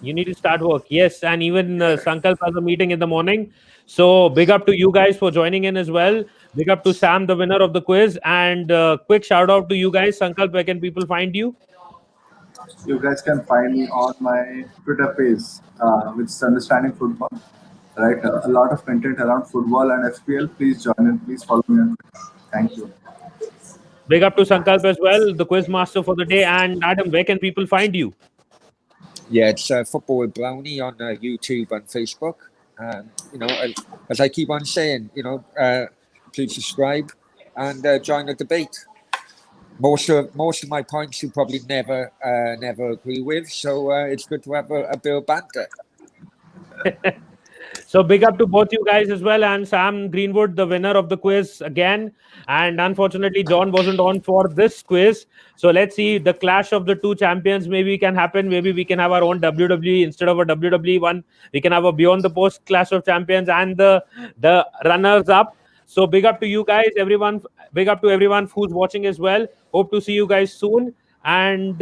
You need to start work. Yes, and even Sankalp has a meeting in the morning. So big up to you guys for joining in as well. Big up to Sam, the winner of the quiz, and quick shout out to you guys. Sankalp, where can people find you? You guys can find me on my Twitter page, which is Understanding Football. Right, a lot of content around football and FPL. Please join in. Please follow me on Twitter. Thank you. Big up to Sankalp as well, the quiz master for the day. And Adam, where can people find you? Yeah, it's Football Brownie on YouTube and Facebook. As I keep on saying, please subscribe and join the debate. Most of my points you probably never agree with, so it's good to have a bit of banter. So big up to both you guys as well, and Sam Greenwood, the winner of the quiz again. And unfortunately, John wasn't on for this quiz. So let's see the clash of the two champions. Maybe can happen. Maybe we can have our own WWE instead of a WWE one. We can have a Beyond the Post clash of champions and the runners up. So big up to you guys, everyone. Big up to everyone who's watching as well. Hope to see you guys soon. And